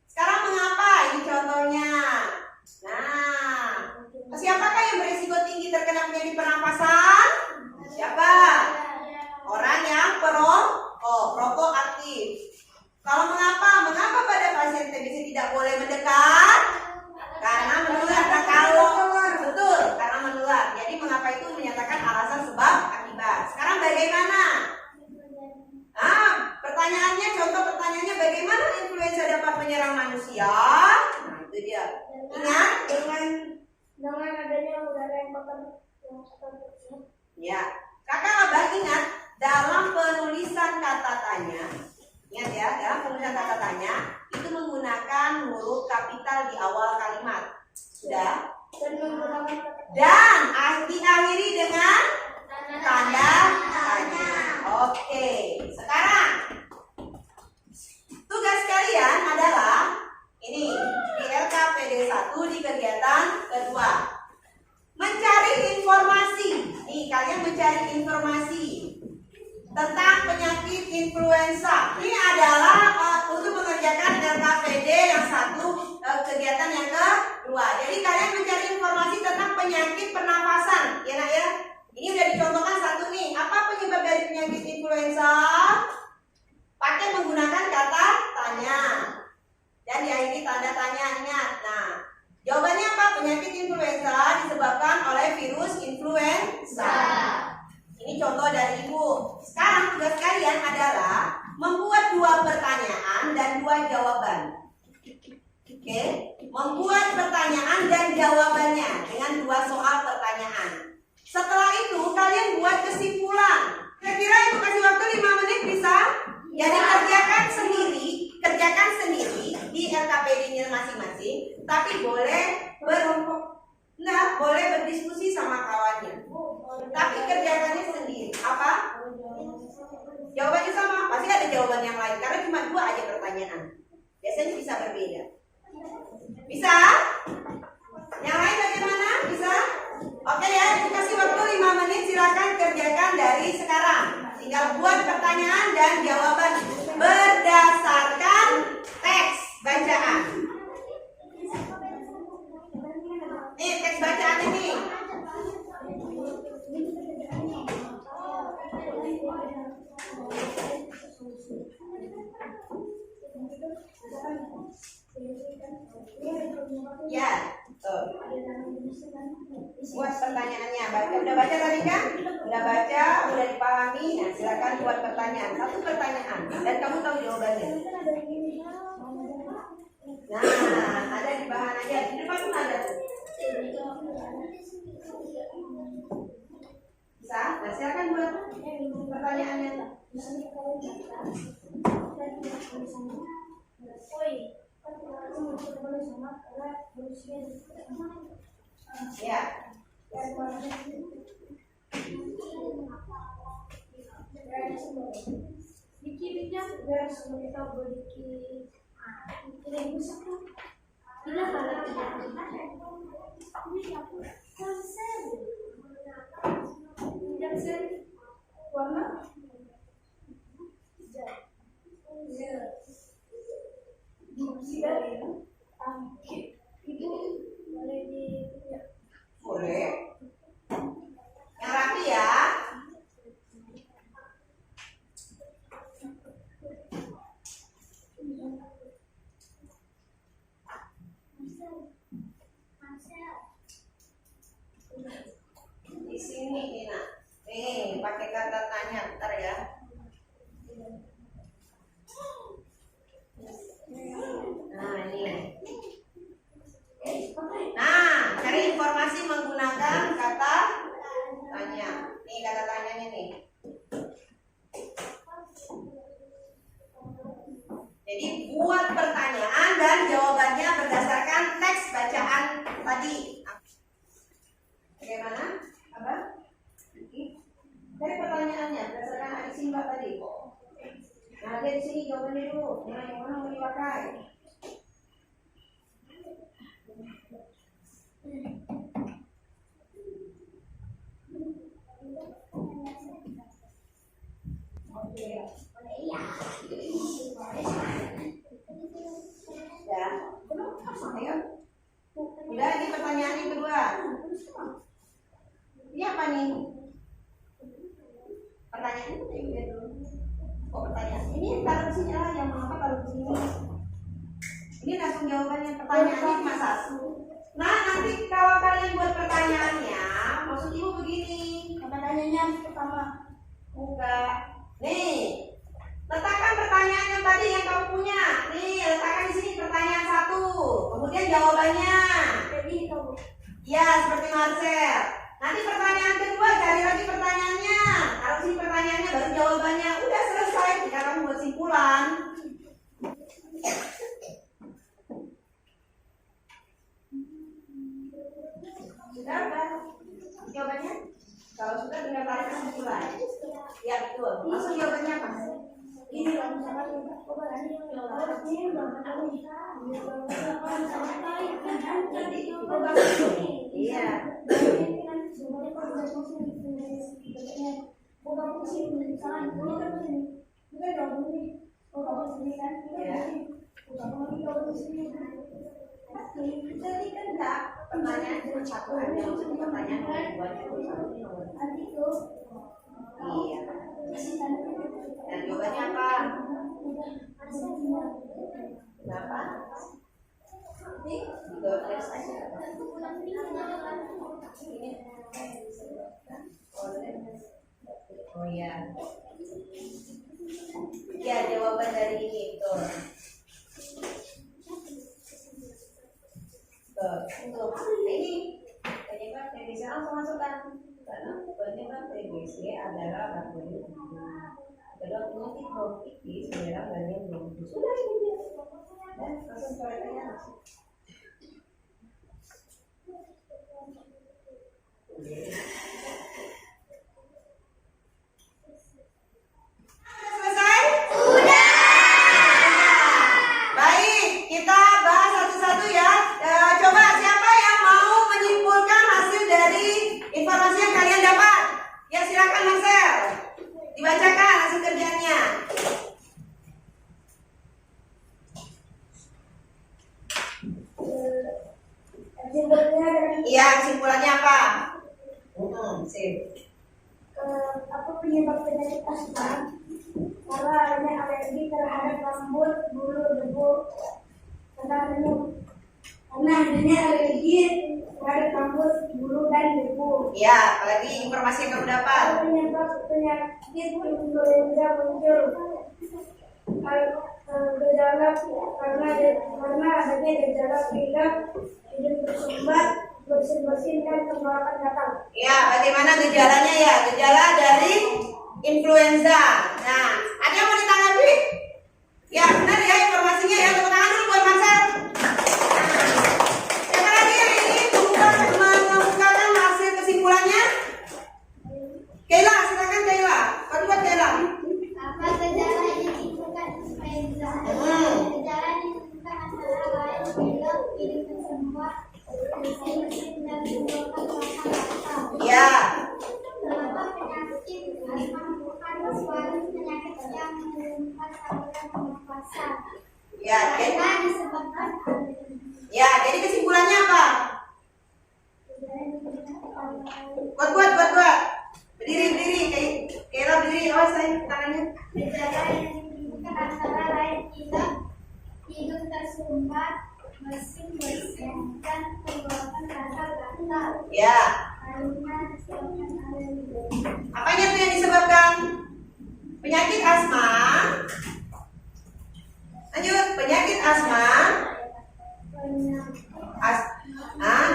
Sekarang mengapa? Ini contohnya. Nah, siapakah yang berisiko tinggi terkena penyakit pernapasan? Siapa? Orang yang perokok aktif. Kalau mengapa? Mengapa pada pasien TBC tidak boleh mendekat? Karena menular. Nah, kalau betul, karena menular. Jadi mengapa itu menyatakan alasan sebab akibat. Sekarang bagaimana? Pertanyaannya, contoh pertanyaannya, bagaimana influenza dapat menyerang manusia? Nah, itu dia. Ingat dengan adanya udara yang kotor ya. Kakak abang ingat dalam penulisan kata tanya. Ingat ya, dalam penulisan kata tanya itu menggunakan huruf kapital di awal kalimat. Sudah? Dan diakhiri dengan tanda tanya. Oke, sekarang tugas kalian adalah ini di LKPD 1 di kegiatan kedua. Mencari informasi. Nih, kalian mencari informasi tentang penyakit influenza. Ini adalah untuk mengerjakan LKPD yang satu, kegiatan yang kedua. Jadi kalian mencari informasi tentang penyakit pernafasan, ya nak ya. Ini udah dicontohkan satu nih. Apa penyebab dari penyakit influenza? Pakai menggunakan kata tanya dan diakhiri tanda tanya. Ingat. Nah, jawabannya apa? Penyakit influenza disebabkan oleh virus influenza. Ini contoh dari ibu. Sekarang tugas kalian adalah membuat 2 pertanyaan dan 2 jawaban. Oke, membuat pertanyaan dan jawabannya dengan 2 soal pertanyaan. Setelah itu kalian buat kesimpulan. Kira-kira ibu kasih waktu 5 menit bisa? Jadi kerjakan sendiri di LKPD-nya masing-masing. Tapi boleh boleh berdiskusi sama kawannya. Tapi kerjakannya sendiri. Apa? Jawabannya sama. Pasti ada jawaban yang lain karena cuma 2 aja pertanyaan. Biasanya bisa berbeda. Bisa? Yang lain bagaimana? Bisa? Oke ya, kasih waktu 5 menit. Silakan kerjakan dari sekarang. Tinggal buat pertanyaan dan jawaban berdasarkan teks bacaan. Nih teks bacaan ini. Itu misalkan ini kan ini ada beberapa tuh. Ya, betul. Ada nama jenisnya kan. Buat pertanyaannya. Udah baca tadi kan? Udah baca, udah dipahami. Nah, silakan buat pertanyaan. Satu pertanyaan dan kamu tahu jawabannya. Kan ada ini. Nah, ada di bahan aja. Di depan pun ada tuh. Bisa? Nah, silakan buat pertanyaannya. Misalnya kalau kita dan tidak tulisannya, woi, kan kita mau coba sama karena manusia Ya. dan manusia dikit-dikitnya biar semua kita berdikit tidak bisa kan bila kalau tidak ini aku konsen konsen warna itu boleh di Boleh. Yang rapi ya. Di sini Ina. Nih, pakai kata tanya bentar ya. Nah, ini. Nah, cari informasi menggunakan kata tanya. Nih kata tanyanya nih. Jadi buat pertanyaan dan jawabannya berdasarkan teks bacaan tadi. Bagaimana? Apa? Cari pertanyaannya berdasarkan hadis Simba tadi. Nah, lihat di sini jawabannya dulu. Nah, yang mana mau dipakai? Oke. Ya. Ayo. Udah, ini pertanyaan yang kedua. Ini apa nih? Pertanyaan itu lihat dulu. Oh, pertanyaan. Ini taruh di sini lah, yang mengapa taruh di sini. Ini langsung jawabannya. Pertanyaannya cuma satu. Nah, nanti kalau kalian buat pertanyaannya, maksud ibu begini. pertanyaannya pertama Buka. Nih, letakkan pertanyaan yang tadi yang kamu punya. Nih, letakkan di sini pertanyaan satu. Kemudian jawabannya. jadi kamu Ya, seperti Marcel. Nanti pertanyaan kedua, cari lagi pertanyaannya. Taruh sini pertanyaannya, baru jawabannya. Udah selesai. Jika kamu buat simpulan. Sudah, kan? Jawabannya? Kalau sudah tinggal tarik kesimpulan. Ya, betul. Langsung jawabannya apa? ini lah misalkan ini Jadi, iya. Jadi kan enggak pertanyaan cuma satu aja, maksudnya pertanyaan buat iya. Dan jawabannya apa? Kenapa? Dijawab terus aja. Oh iya. Ya, jawaban dari ini betul. Betul. Ini penyebab TBC langsung masukkan. Karena penyebab TBC adalah bakteri adalah penyakit bronkitis menyerang bagian bronkus. Sudah ini dia. Dan langsung coretnya langsung. Selesai? Udah. Baik, kita bahas satu-satu ya. Coba siapa yang mau menyimpulkan hasil dari informasi yang kalian dapat? Ya, silakan Marcel. Dibacakan hasil kerjanya. Iya, kesimpulannya apa? Sip. apa penyebab penyakit asma karena adanya alergi terhadap rambut, bulu karena adanya alergi terhadap rambut, bulu, dan debu. Ya, apalagi informasi yang kamu dapat. Penyebab penyakit influenza muncul gejala karena adanya gejala pilek, hidung tersumbat, bersin-bersin, dan tenggorokan gatal. Ya, bagaimana gejalanya ya? Gejala dari influenza. Nah, ada yang mau ditanggapi? Ya, benar ya informasinya ya. Tepuk tangan dulu buat Marcel. Nah, siapa lagi yang ingin mengemukakan hasil kesimpulannya? Kayla, silakan Kayla. Buat Kayla. Apa gejala yang ditimbulkan influenza? Gejala yang ditimbulkan antara lain pilek, hidung tersumbat, bersin-bersin, dan tenggorokan gatal. Ya. Terdapat penyakit asma merupakan suatu penyakit yang menurunkan saluran pernafasan. Ya, Karena disebabkan ya, jadi kesimpulannya apa? Buat. Berdiri. Kayla berdiri. Awas saya tangannya. gejala yang ditimbulkan antara lain pilek, hidung tersumbat, bersin-bersin, dan tenggorokan gatal. Ya. Karena disebabkan alergi. Apanya tuh yang disebabkan? Penyakit asma. Lanjut, penyakit asma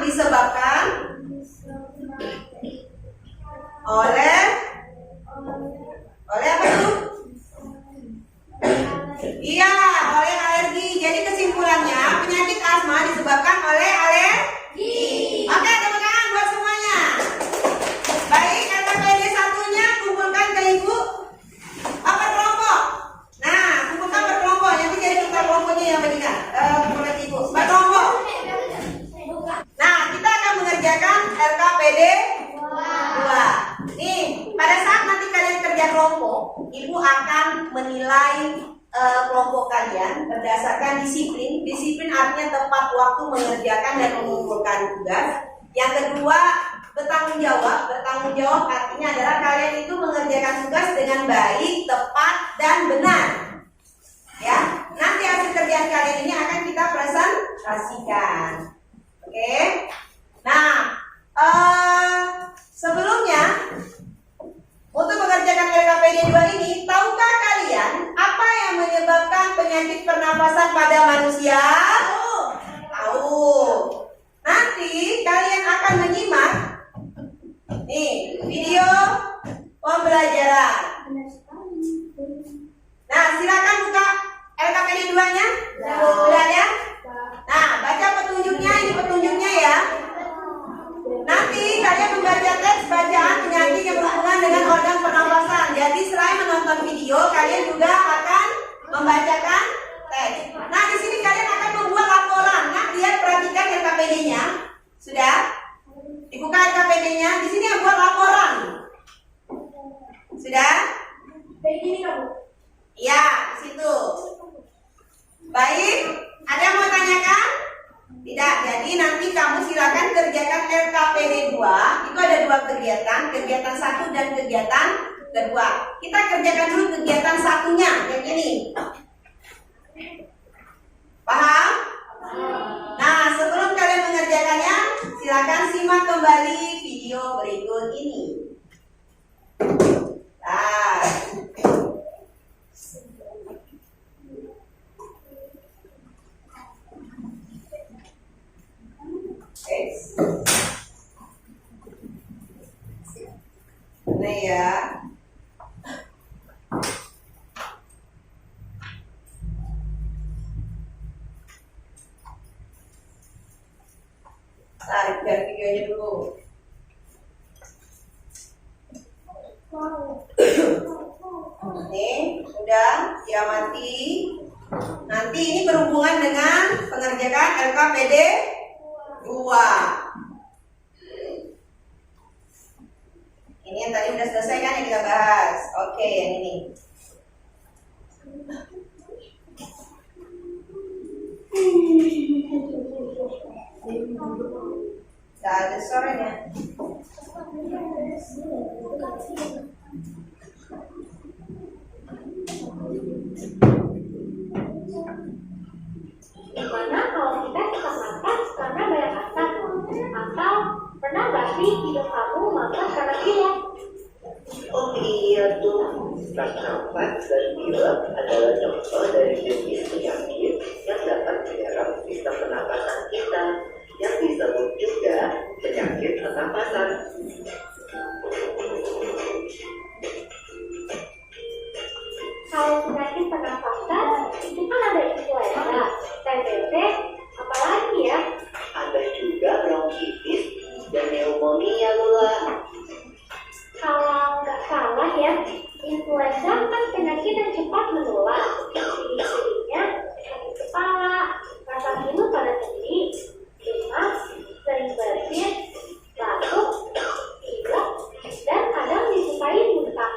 disebabkan oleh apa itu? Iya, oleh alergi. Jadi kesimpulannya penyakit asma disebabkan oleh alergi. Oke, tepuk tangan buat semuanya. Baik, LKPD satunya kumpulkan ke ibu. Apa kelompok? Nah, kumpulkan berkelompok. Nanti jadi tukar kelompoknya ya, Mbak. Kumpulkan ke ibu. Berkelompok. Nah, kita akan mengerjakan LKPD 2. Nih, pada saat nanti kalian kerja kelompok, ibu akan menilai kelompok kalian berdasarkan disiplin. Disiplin artinya tepat waktu mengerjakan dan mengumpulkan tugas. Yang kedua, bertanggung jawab. Bertanggung jawab artinya adalah kalian itu mengerjakan tugas dengan baik, tepat, dan benar. Ya, nanti hasil kerjaan kalian ini akan kita presentasikan. Oke. Nah, sebelumnya untuk mengerjakan LKPD 2 ini, tahukah kalian apa yang menyebabkan penyakit pernapasan pada manusia? Tahu. Nanti kalian akan menyimak nih video pembelajaran. Nah, silakan buka LKPD 2-nya. Sudah ya? Nah, baca petunjuknya, ini petunjuknya ya. Nanti kalian membaca teks bacaan penyakit yang berhubungan dengan organ pernapasan. Jadi selain menonton video, kalian juga akan membacakan teks. Nah, di sini kalian akan membuat laporan. Nah, lihat perhatikan LKPD-nya. Sudah? Dibuka LKPD-nya. Di sini yang buat laporan. Sudah? Kayak gini kamu. Ya, di situ. Baik, ada yang mau tanyakan? Tidak, jadi nanti kamu silakan kerjakan LKPD 2. Itu ada 2 kegiatan, kegiatan 1 dan kegiatan kedua. Kita kerjakan dulu kegiatan satunya, yang ini. Paham? Nah, sebelum kalian mengerjakannya, silakan simak kembali video berikut ini. Nah. Nah ya. Tarik dari videonya dulu. Nih, udah diamati. Nanti ini berhubungan dengan pengerjaan LKPD 2. Ini yang tadi udah selesai kan yang kita bahas. Oke, yang ini. Gak ada suaranya. Campak dan pilek adalah contoh dari jenis penyakit yang dapat menyerang sistem pernapasan kita, yang disebut juga penyakit pernapasan. Kalau penyakit pernapasan itu kan ada influenza, TBC, apalagi ya? Ada juga bronkitis dan pneumonia, Lula. Kalau nggak salah ya, influenza kan penyakit yang cepat menular. Ciri-cirinya sakit kepala, rasa ngilu pada sendi, demam, sering bersin, batuk, pilek, dan kadang disertai muntah.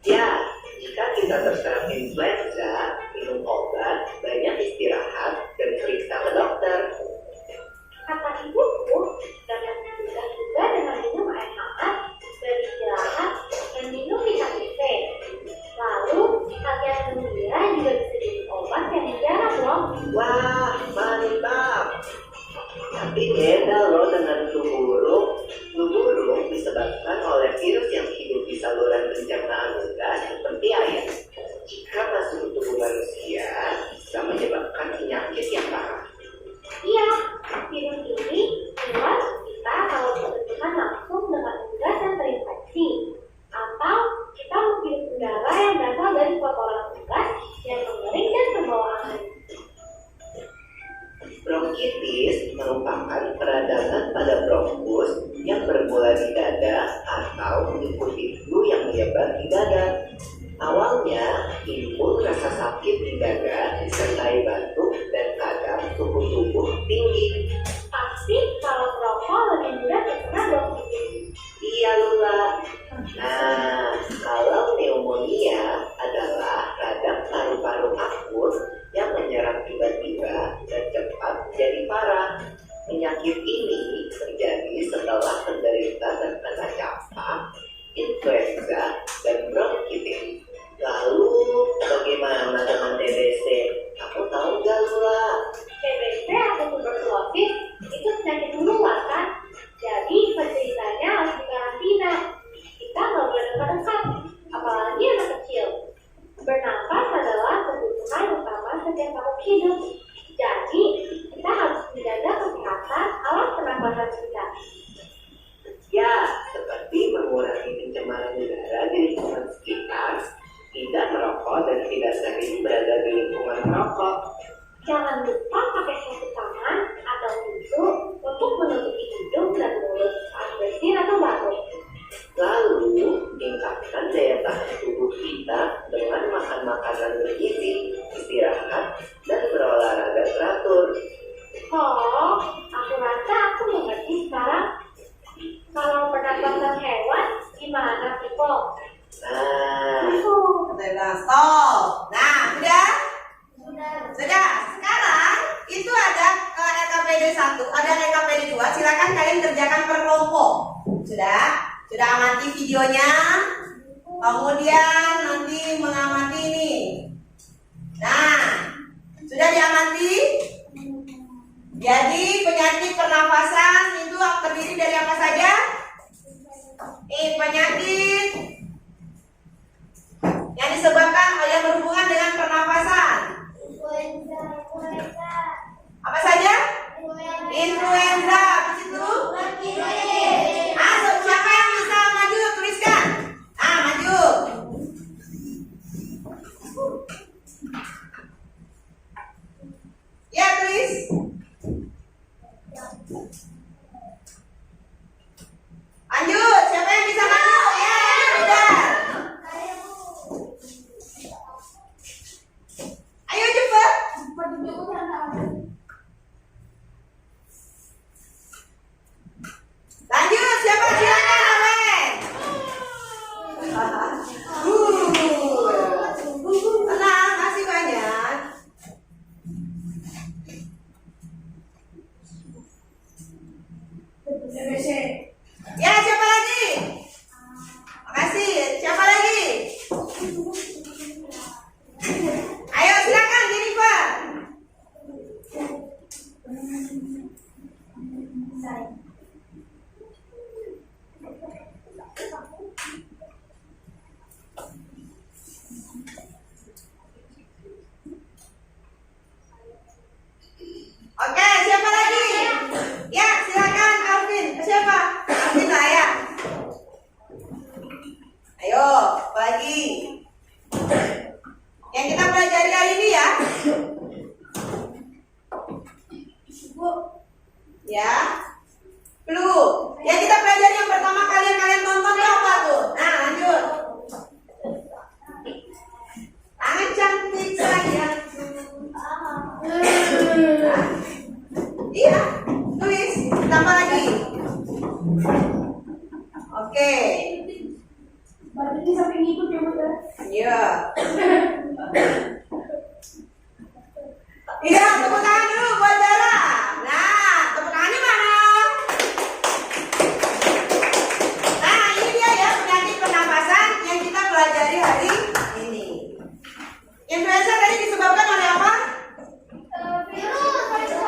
Ya, jika kita terserang influenza, minum obat, banyak istirahat, dan periksa ke dokter. Kata ibuku, jangan mudah juga dengan minum air hangat, beristirahat, dan minum vitamin C. Lalu, latihan gembira juga bisa jadi obat yang mujarab loh. Wah, mantap! Tapi beda loh dengan flu burung. Flu burung disebabkan oleh virus yang hidup di saluran pencernaan udara seperti air. Jika masuk ke tubuh manusia, bisa menyebabkan penyakit yang parah. Iya, virus ini menular kita kalau bersentuhan langsung dengan unggas yang terinfeksi, atau kita menghirup udara yang berasal dari kotoran unggas yang mengering dan membawa angin. Bronkitis merupakan peradangan pada bronkus yang bermula di dada atau mengikuti flu yang menyebar di dada. Awalnya, timbul rasa sakit di dada disertai batuk dan kadang suhu tubuh tinggi. Pasti kalau merokok lebih mudah terkena bronkitis. Iya, Lula. Nah, kalau pneumonia adalah radang paru-paru akut yang menyerang tiba-tiba dan cepat menjadi parah. Penyakit ini terjadi setelah penderita terkena campak, influenza, dan bronkitis. Lalu, bagaimana dengan TBC? Aku tahu nggak, Lula? TBC atau tuberkulosis itu penyakit menular kan? Jadi penderitanya harus dikarantina. Kita nggak boleh dekat-dekat, apalagi anak kecil. Bernafas adalah kebutuhan utama setiap makhluk hidup. Jadi kita harus menjaga kesehatan alat pernapasan kita. Ya, seperti mengurangi pencemaran udara di lingkungan sekitar, tidak merokok dan tidak sering berada di lingkungan merokok. Jangan lupa pakai sarung tangan atau tisu untuk menutupi hidung dan mulut saat bersin atau batuk. Lalu, tingkatkan daya tahan tubuh kita dengan makan makanan bergizi, istirahat, dan berolahraga teratur. Oh, aku rasa aku mengerti sekarang. Kalau pernapasan hewan, gimana sih kok? Nah, Kita bilang stop. Nah, sudah? Sudah. Sekarang itu ada LKPD 1, ada LKPD 2. Silakan kalian kerjakan per kelompok. Sudah? Sudah amati videonya. Kemudian nanti mengamati ini. Nah, sudah diamati? Jadi penyakit pernafasan itu terdiri dari apa saja? Penyakit yang disebabkan yang berhubungan dengan pernafasan. Apa saja? Influenza. Habis itu? Siapa yang bisa maju tuliskan? Maju. Ya, tulis. Lanjut. Siapa yang bisa maju? Ya. Ya. Clue. Yang kita pelajari yang pertama kalian tonton itu apa tuh? Nah, lanjut. Tangan cantik sayangku. Iya, tulis. Tambah lagi. Oke. Berarti ini sampai ngikut ya, Bu ya? Iya. Iya, tepuk tangan dulu buat Dara. Nah, tepuk tangannya mana? Nah, ini dia ya penyakit pernapasan yang kita pelajari hari ini. Influenza tadi disebabkan oleh apa?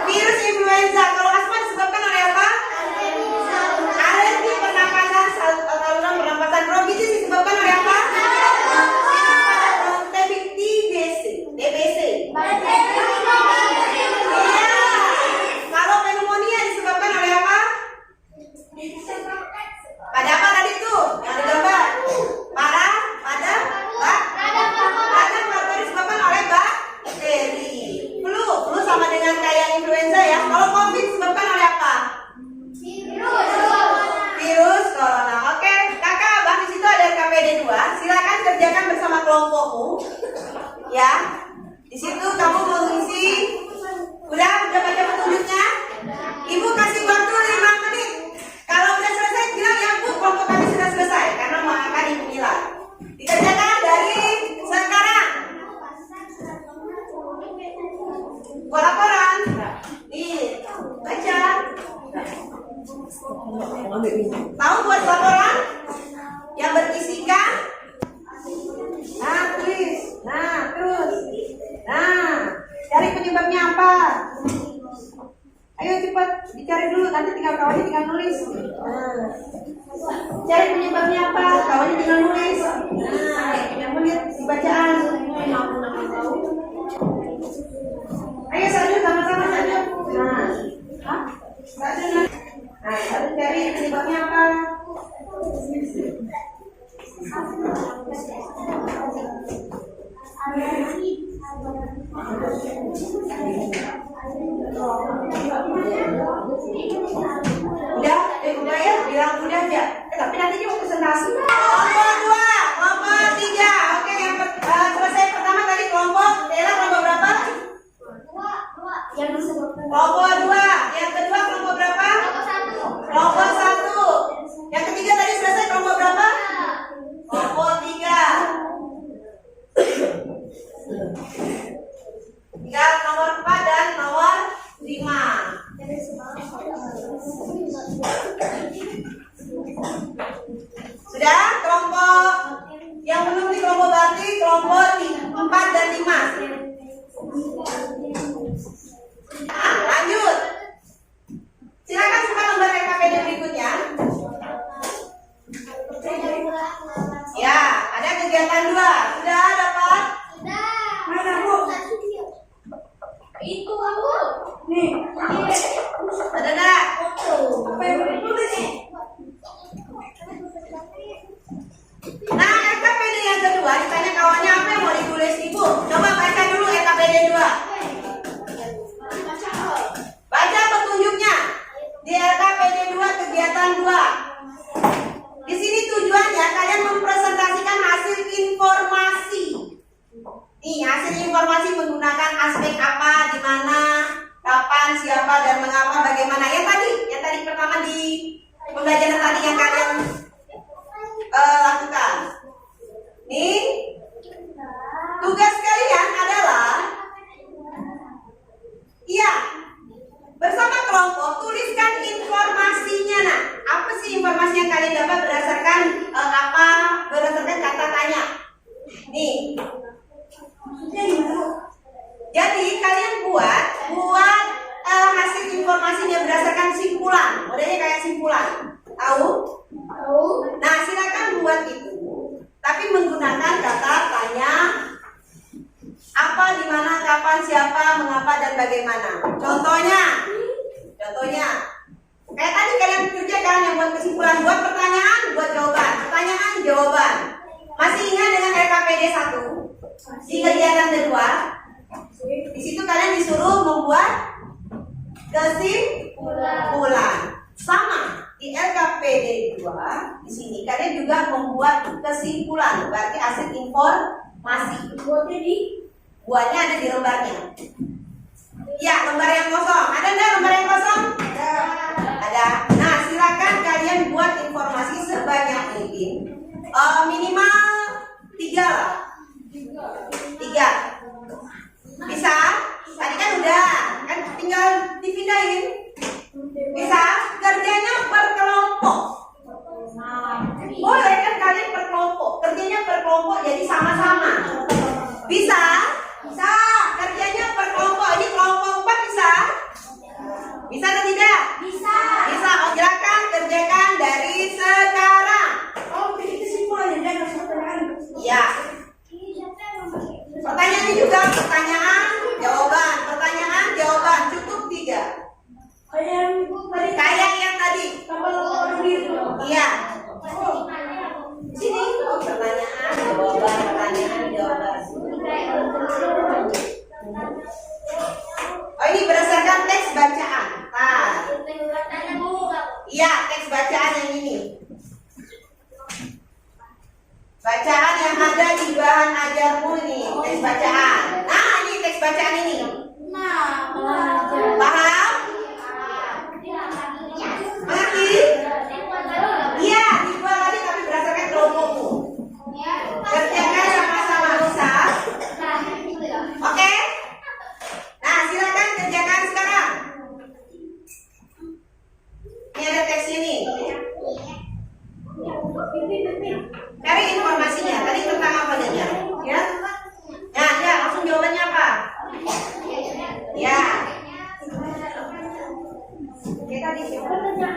Virus influenza. Kalau asma disebabkan oleh apa? Alergi pernapasan, saluran pernapasan. Bronkitis disebabkan oleh apa? TBC. Iya. Kalau pneumonia disebabkan oleh apa? Pada apa tadi tuh? Yang ada gambar. Radang paru disebabkan oleh bakteri. Flu sama dengan kayak influenza ya. Kalau COVID disebabkan oleh apa? Virus corona. Oke, kakak abang di situ ada KPD 2. Silakan kerjakan bersama kelompokmu. Ya. Di situ kamu mau ngisi. Udah baca petunjuknya? Ibu kasih waktu 5 menit. Kalau udah selesai bilang ya Bu, kelompok kami sudah selesai karena mau akan Ibu bilang. Dikerjakan dari sekarang. Buat laporan. Nih, baca. Tahu buat laporan yang berisikan? Nah, tulis. Nah, terus. Nah, cari penyebabnya apa? Ayo cepat dicari dulu, nanti kawannya tinggal nulis. Nah, cari penyebabnya apa? Kawannya tinggal nulis. Nah, yang lihat di bacaan. Ayo Sarjun sama-sama Sarjun. Nah, Sarjun. Nah, Sarjun cari penyebabnya apa? Udah ya, bilang udah aja. Tapi nanti dia mau presentasi. Kelompok 2, kelompok 3. Oke, yang selesai pertama tadi kelompok. Dela kelompok berapa? Kelompok 2. Yang kedua kelompok berapa? Kelompok 1. Yang ketiga tadi selesai kelompok berapa? Kelompok 3. Tinggal nomor 4 dan nomor 5. Sudah? Kelompok yang belum di kelompok berarti kelompok 4 dan 5. Nah, lanjut. Silakan buka lembar RKPD berikutnya. Ya, ada kegiatan 2. Sudah dapat? Mana Bu? Itu aku. Nih. Ada enggak? Apa yang ditulis? Nah, RKPD yang kedua ditanya kawannya apa yang mau ditulis Ibu. Coba baca dulu RKPD 2. Baca petunjuknya. Di RKPD 2 kegiatan 2. Di sini tujuannya kalian mempresentasikan hasil informasi. Nih, hasil informasi menggunakan aspek apa, di mana, kapan, siapa, dan mengapa, bagaimana. Yang tadi pertama di pembelajaran tadi yang kalian lakukan. Nih, tugas kalian adalah bersama kelompok tuliskan informasinya. Nah, apa sih informasi yang kalian dapat berdasarkan berdasarkan kata tanya. Nih, jadi kalian buat hasil informasinya berdasarkan simpulan. Modelnya kayak simpulan. Tahu? Nah, silakan buat itu. Tapi menggunakan kata tanya, apa, di mana, kapan, siapa, mengapa, dan bagaimana. Contohnya, kayak tadi kalian kerjakan yang buat kesimpulan, buat pertanyaan, buat jawaban, pertanyaan, jawaban. Masih ingat dengan RKPD 1? Di kegiatan kedua, di situ kalian disuruh membuat kesimpulan. Sama di LKPD 2 di sini kalian juga membuat kesimpulan, berarti aset informasi. Buatnya ada di lembarnya. Ya, lembar yang kosong. Ada nggak lembar yang kosong? Ada. Nah, silakan kalian buat informasi sebanyak mungkin. Minimal 3 lah. 3. Bisa? Tadi kan udah, kan tinggal dipindahin. Bisa? Kerjanya berkelompok. Boleh kan kalian berkelompok? Kerjanya berkelompok jadi sama-sama. Bisa? Bisa. Kerjanya berkelompok. Ini kelompok 4 bisa? Bisa atau tidak? Bisa. Bisa. Oh, silakan kerjakan dari sekarang. Bikin kesimpulan ya, harus pertanyaan. Iya. Pertanyaannya juga pertanyaan, jawaban, pertanyaan, jawaban. Cukup 3. Kayak yang tadi. Iya. Sini. Oh, pertanyaan, jawaban, pertanyaan, jawaban. Oh, ini berdasarkan teks bacaan. Nah. Iya, teks bacaan yang ini. Bacaan yang ada di bahan ajarmu nih, teks bacaan. Nah, ini teks bacaan ini. Paham? Mengerti? Iya, dibuat tadi tapi berdasarkan kelompokmu. Kerjakan sama-sama, bisa? Oke? Nah, silakan kerjakan sekarang. Ini ada teks ini. Cari informasinya. Tadi tentang apa aja? Ya? Ya, langsung jawabannya apa? Ya. Oke, tadi siapa? Ya.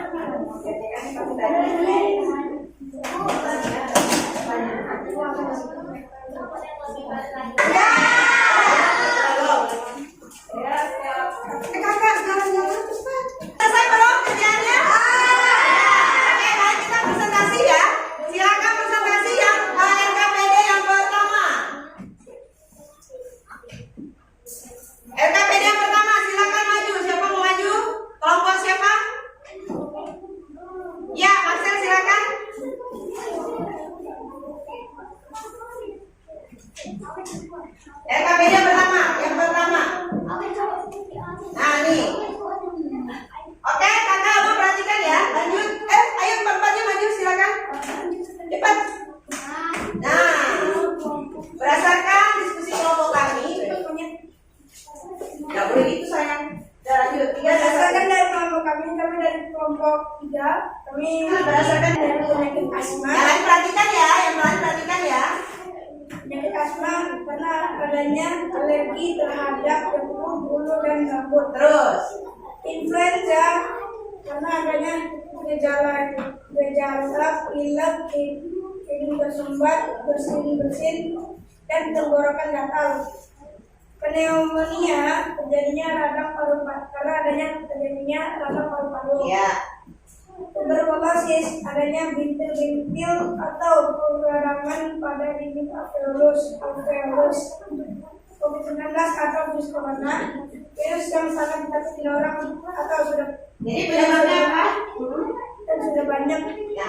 Kakak sekarang jalan cepat. Selesai belum kerjaannya? Oke, baik, kita presentasi ya. Silakan presentasi yang LKPD yang pertama. LKPD yang pertama, silakan maju. Siapa mau maju? Kelompok siapa? Ya, Marcel silakan. LKPD yang pertama, Nah, nih. Oke, kakak abang perhatikan ya. Lanjut. Ayo empat-empatnya maju silakan. Cepat. Nah, berdasarkan diskusi kelompok kami. Nggak boleh gitu sayang. Udah lanjut. Berdasarkan dari kelompok kami dari kelompok 3, kami Berdasarkan dari penyakit asma. Yang lain perhatikan ya, Penyakit asma karena adanya alergi terhadap debu, bulu, dan rambut. Terus. Influenza karena adanya gejala pilek, hidung tersumbat, bersin-bersin, dan tenggorokan gatal. Pneumonia terjadinya radang paru-paru karena adanya radang paru-paru. Ya. Tuberkulosis adanya bintil-bintil atau peradangan pada dinding alveolus. COVID-19 atau virus corona, virus yang sangat ditakuti orang atau sudah Jadi penyebabnya apa? dan sudah banyak. Ya,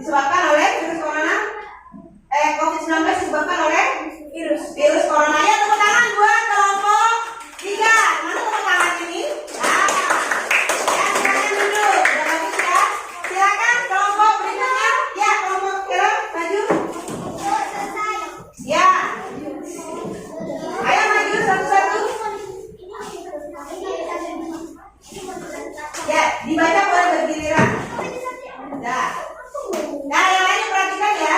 disebabkan oleh virus corona. COVID-19 disebabkan oleh virus corona. Ya, tepuk tangan buat kelompok 3. Mana tepuk tangan ini? Nah, ya silakan duduk. Udah bagus ya. Silakan kelompok berikutnya. Ya, kelompok kira maju. Ya. Ayo maju satu-satu. Ya, dibaca boleh bergiliran. Nah, yang lain perhatikan ya.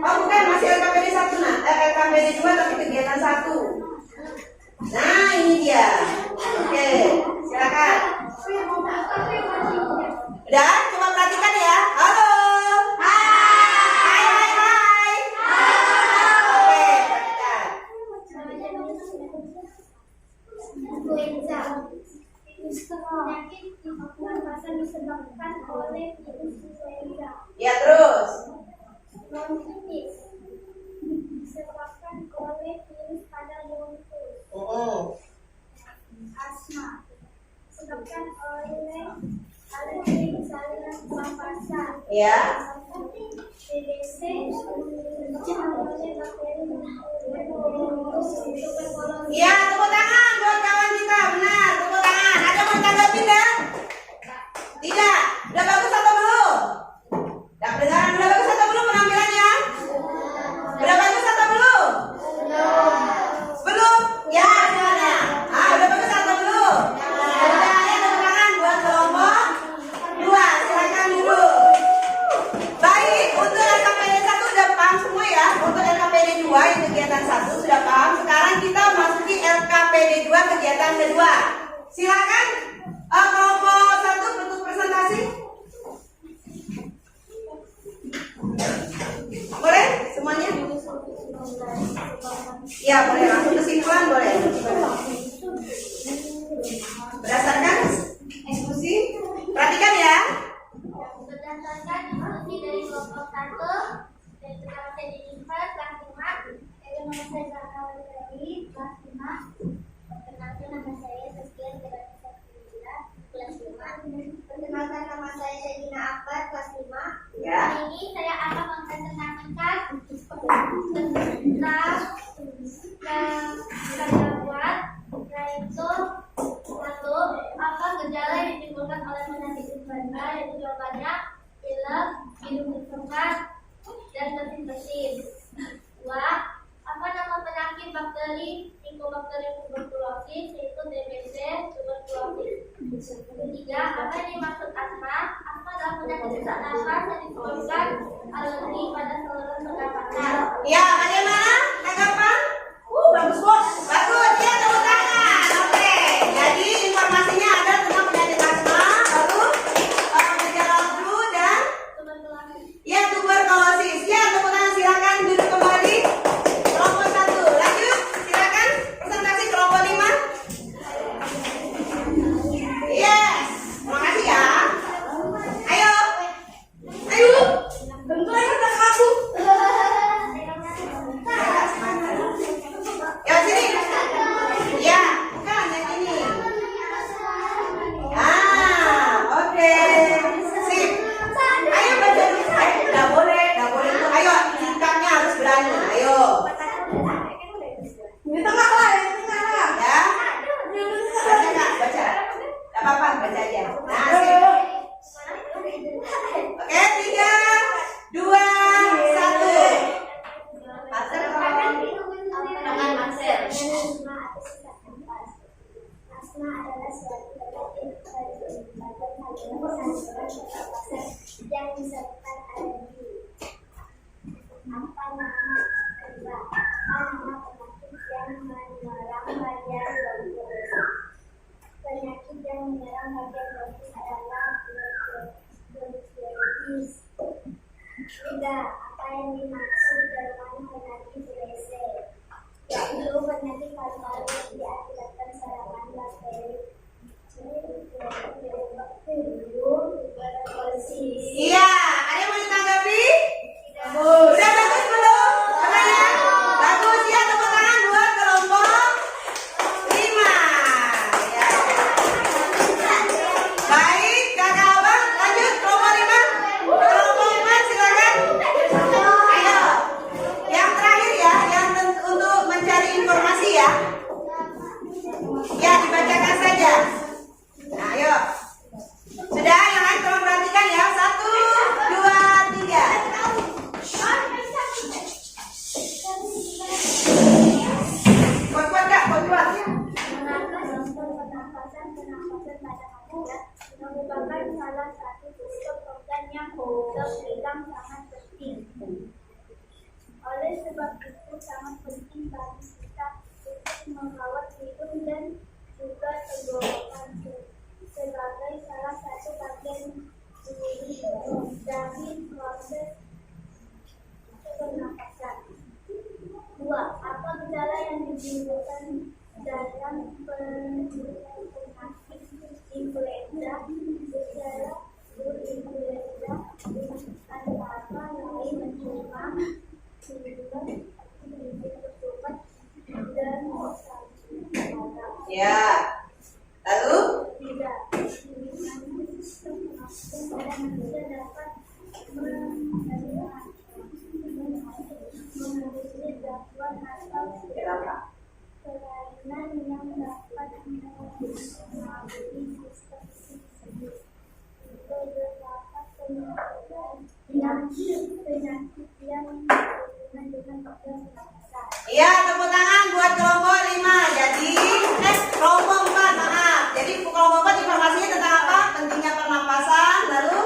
Oh bukan, masih LKPD 1 nah. LKPD 2 tapi kegiatan 1. Nah ini dia. Oke, silakan. Udah, coba perhatikan ya. Halo. Hai. Oke, perhatikan. Penyakit pernapasan disebabkan oleh virus influenza. Ya, terus. Bronkitis disebabkan oleh virus pada bronkus. Asma disebabkan oleh alergi saluran pernapasan. Ya. TBC disebabkan oleh bakteri tuberkulosis. Ya, tepuk tangan buat kawan kita. Benar, tepuk tangan. Ada mau tanggapi enggak? Tidak. Udah bagus atau belum? Udah kedengaran, udah bagus atau belum penampilannya? Udah bagus atau belum? Belum? Ya, gimana? Udah bagus atau belum? Udah, ya tepuk tangan buat kelompok 2. Silakan duduk. Baik, untuk LKPD 1 udah paham semua ya. Untuk LKPD 2 yang kegiatan 1 sudah paham. Sekarang kita masuki LKPD 2 kegiatan kedua. Silakan kelompok 1 bentuk presentasi. Boleh semuanya? Ya, boleh langsung kesimpulan boleh. Berdasarkan eksekusi. Perhatikan ya. Berdasarkan instruksi dari kelompok 1 dari pertama saya diinfak kelas 5, dari nama saya Zahra Wali kelas 5. Perkenalkan nama saya Saskia Gerarisa kelas 5. Perkenalkan nama saya Syedina Akbar kelas 5. Ya. Hari ini saya akan mempresentasikan tentang yang saya buat, yaitu satu, apa gejala yang ditimbulkan oleh penyakit influenza, yaitu jawabannya pilek, hidung bersekat, dan bersin-bersin. Dua, apa nama penyakit bakteri Mycobacterium tuberculosis, yaitu TBC tuberculosis. Ketiga, apa yang dimaksud asma? Asma adalah penyakit sesak nafas yang disebabkan alergi pada saluran pernapasan. Ya, bagaimana? Tanggapan? Bagus, Bos. Bagus. Ya, tepuk tangan. Oke. Jadi informasinya ada tentang penyakit asma, lalu gejala flu dan Tuberkulosis. ya tuberkulosis. Ya, tepuk tangan. Silakan duduk kembali. Kelompok 1. Lanjut. Silakan presentasi kelompok 5. Yes. Terima kasih ya. Ayo. Ayo. Bentar udah kaku. Ya sini. Ya, bukan yang ini. Oke. Sip. Ayo baca dulu. Ayo, udah boleh tuh. Ayo, singkatnya harus berani. Ayo. Di tengah lah, di tengah lah. Ya. Baca Kak, baca. Gak apa-apa, baca aja. Nah, sip. Oke, 3, 2, 1. Pasir tangan Marcel. Asma adalah suatu penyakit yang disebabkan alergi. Apa nama kedua? Nama penyakit yang menyerang bagian bronkus. Penyakit yang menyerang bagian bronkus adalah bronkiolitis. Tiga, apa yang dimaksud dengan penyakit TBC? Yaitu penyakit paru-paru yang diakibatkan serangan bakteri tuberkulosis. Iya, ada yang mau ditanggapi? Udah bagus belum? Katanya? Bagus ya, tepuk tangan buat kelompok 5. Ya. Baik, kakak abang, lanjut kelompok 5. Kelompok 4 silakan. Ayo. Yang terakhir ya, yang untuk mencari informasi ya. Ya, dibacakan saja. Nah, ayo. Sudah, yang lain tolong perhatikan ya. 1, 2, 3. Kuat-kuat Kak, kuat-kuat. Pernapasan pada manusia merupakan salah satu sistem organ yang terbilang sangat penting. Oleh sebab itu sangat penting bagi kita untuk merawat hidung dan juga tenggorokan sebagai salah satu bagian dari proses pernapasan. 2. Apa gejala yang ditimbulkan dalam penyakit Iya, tepuk tangan buat kelompok 5. Jadi, kelompok 4, maaf. Jadi kelompok 4 informasinya tentang apa? Pentingnya pernapasan, lalu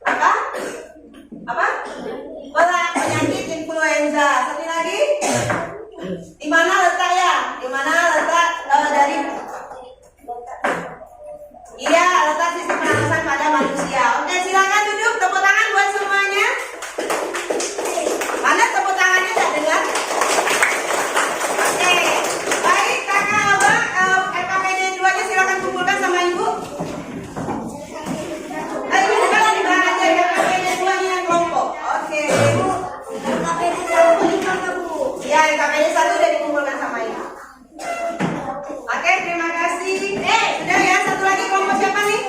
apa? Apa? Penyakit influenza. Satu lagi? Di mana letaknya? Di mana letak dari? Iya, letak sistem pernapasan pada manusia. Oke, silakan duduk. Tepuk tangan buat semuanya. Mana tepuk tangannya, tak dengar? Oke, baik kakak abang, RKPD 2-nya silakan kumpulkan sama ibu. Ibu sekarang di belakang aja, RKPD 2-nya yang kelompok. Oke, ibu. RKPD 1 di mana, Bu? Ya, RKPD 1 udah dikumpulkan sama ibu. Oke, terima kasih. Sudah ya, satu lagi kelompok siapa nih?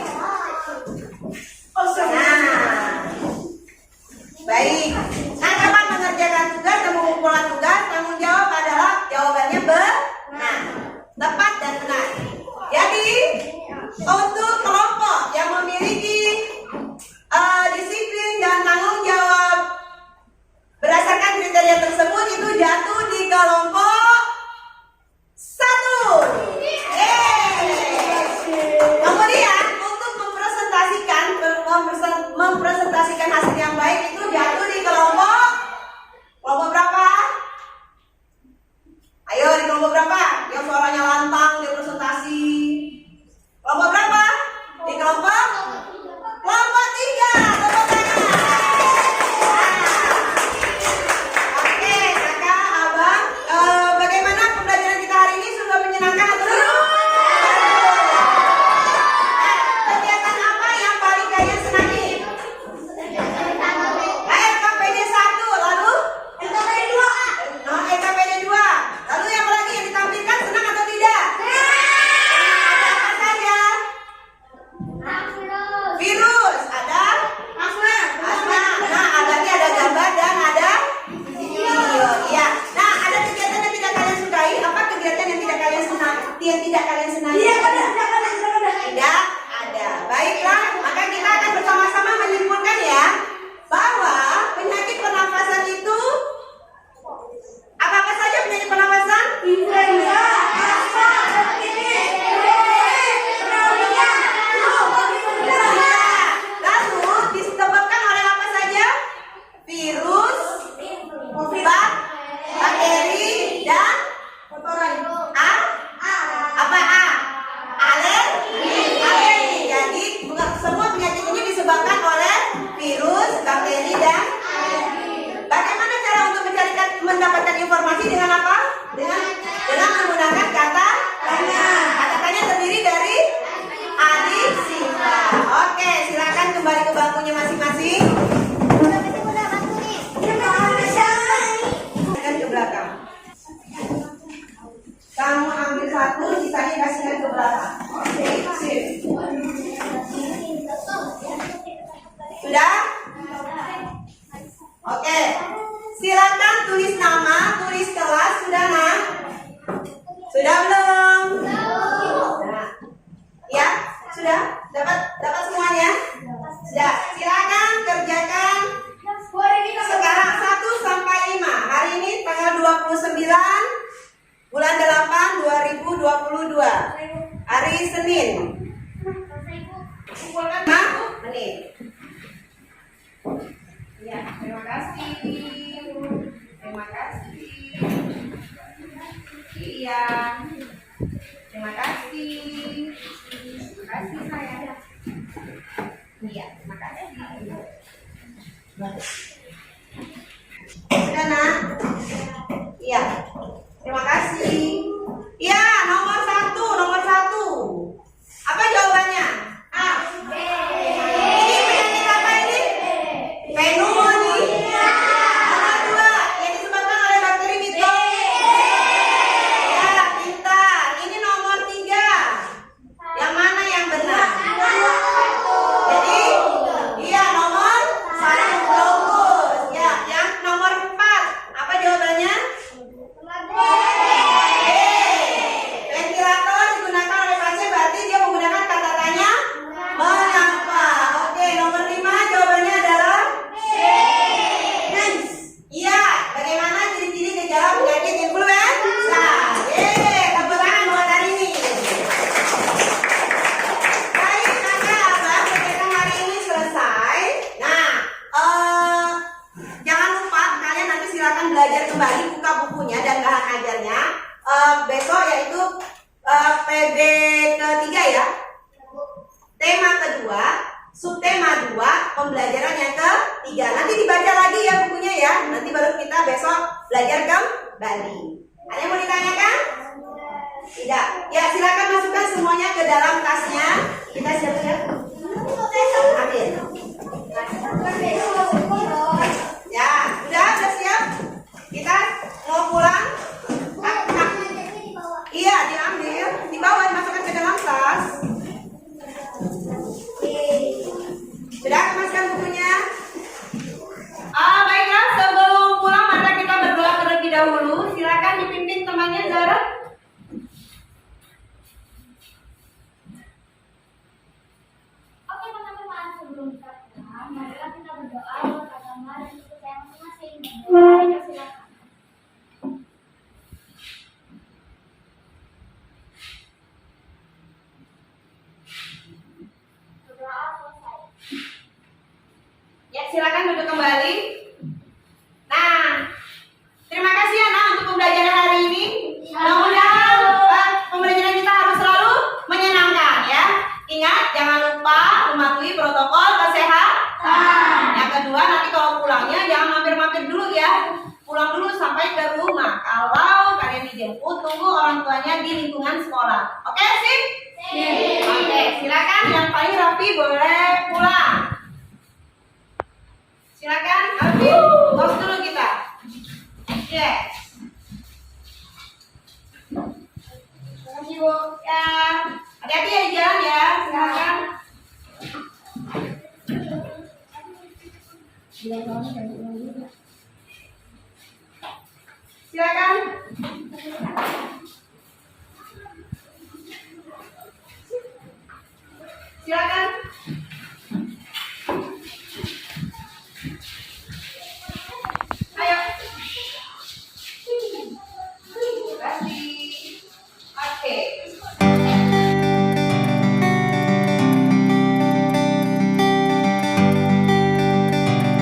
Nah, baik. Nah, kapan mengerjakan tugas dan mengumpulkan tugas, tanggung jawab adalah jawabannya benar, tepat dan benar. Jadi, untuk kelompok yang memiliki disiplin dan tanggung jawab berdasarkan kriteria tersebut itu jatuh di kelompok 1. Kemudian untuk mempresentasikan hasil yang baik itu jatuh di kelompok berapa? Ayo, di kelompok berapa? Yang suaranya lantang dia presentasi. Kelompok berapa? Di kelompok 3. Tepuk tangan. Oke, kakak, abang, bagaimana pembelajaran kita hari ini? Sudah menyenangkan atau belum? Kegiatan apa yang paling kalian senangi? RKPD 1, lalu? RKPD 2. Nah, RKPD 2. Lalu yang lagi yang ditampilkan senang atau tidak? Ada apa saja? Virus, ada? Asma. Nah, berarti ada gambar dan ada video. Iya. Nah, ada kegiatan yang tidak kalian sukai? Apa kegiatan yang tidak kalian senangi? Tidak ada. Baiklah, maka kita akan bersama-sama menyimpulkan ya bahwa penyakit pernafasan itu apa saja penyakit pernafasan? Influenza, asma, Lalu disebabkan oleh apa saja? Virus, bakteri, dan alergi. Jadi semua penyakit ini disebabkan oleh virus, bakteri, dan bagaimana cara untuk mendapatkan informasi dengan apa? Dengan menggunakan kata tanya. Kata tanya terdiri dari adik, sifat. Oke, silakan kembali ke bangkunya masing-masing. Silakan ke belakang. Kamu ambil satu, sisanya kasihkan ke belakang. Oke, sip. Sudah? Oke. Silakan tulis nama, tulis kelas. Sudah, Nak? Sudah belum? Nah. Ya, sudah? Dapat semuanya? Sudah. Silakan kerjakan sekarang 1 sampai 5. Hari ini tanggal 29 bulan 8 2022. Hari Senin. Kumpulkan 5 menit. Ya, terima kasih. Terima kasih. Iya. Terima kasih. Terima kasih sayang. Iya, terima kasih. Sudah, Nak? Iya. Terima kasih. Iya, nomor 1. Apa jawabannya? A. Ini penyakit apa ini? Pneumonia. Nomor 2, yang disebabkan oleh bakteri Mycobacterium. Ya, pintar. Ini nomor 3. Yang mana yang benar? Jadi, iya nomor 1 bronko. untuk PB ketiga ya. Tema kedua, subtema 2, pembelajaran yang ketiga. Nanti dibaca lagi ya bukunya ya. Nanti baru kita besok belajar kembali. Ada yang mau ditanyakan? Tidak. Ya silakan masukkan semuanya ke dalam tasnya. Kita siap-siap. Ambil. Ya, udah siap? Kita mau pulang? Iya, diambil, dibawa, dimasukkan ke dalam tas. Sudah, kemaskan bukunya. Baiklah, sebelum pulang mari kita berdoa terlebih dahulu. Silakan dipimpin temannya Zara. Oke teman-teman, sebelum kita pulang, marilah kita berdoa buat agama dan kepercayaan masing-masing. Mari silakan. Berdoa selesai. Ya, silakan duduk kembali. Nah, terima kasih ya Nak untuk pembelajaran hari ini. Mudah-mudahan pembelajaran kita harus selalu menyenangkan ya. Ingat, jangan lupa mematuhi protokol kesehatan. Yang kedua, nanti kalau pulangnya jangan mampir-mampir dulu ya. Pulang dulu sampai ke rumah. Kalau kalian dijemput, tunggu orang tuanya di lingkungan sekolah. Oke, sip? Oke, silakan yang paling rapi boleh pulang. Silakan, Alvin, tos dulu kita. Yes. Terima kasih Bu. Ya, hati-hati ya di jalan ya. Silakan. Silakan. Silakan.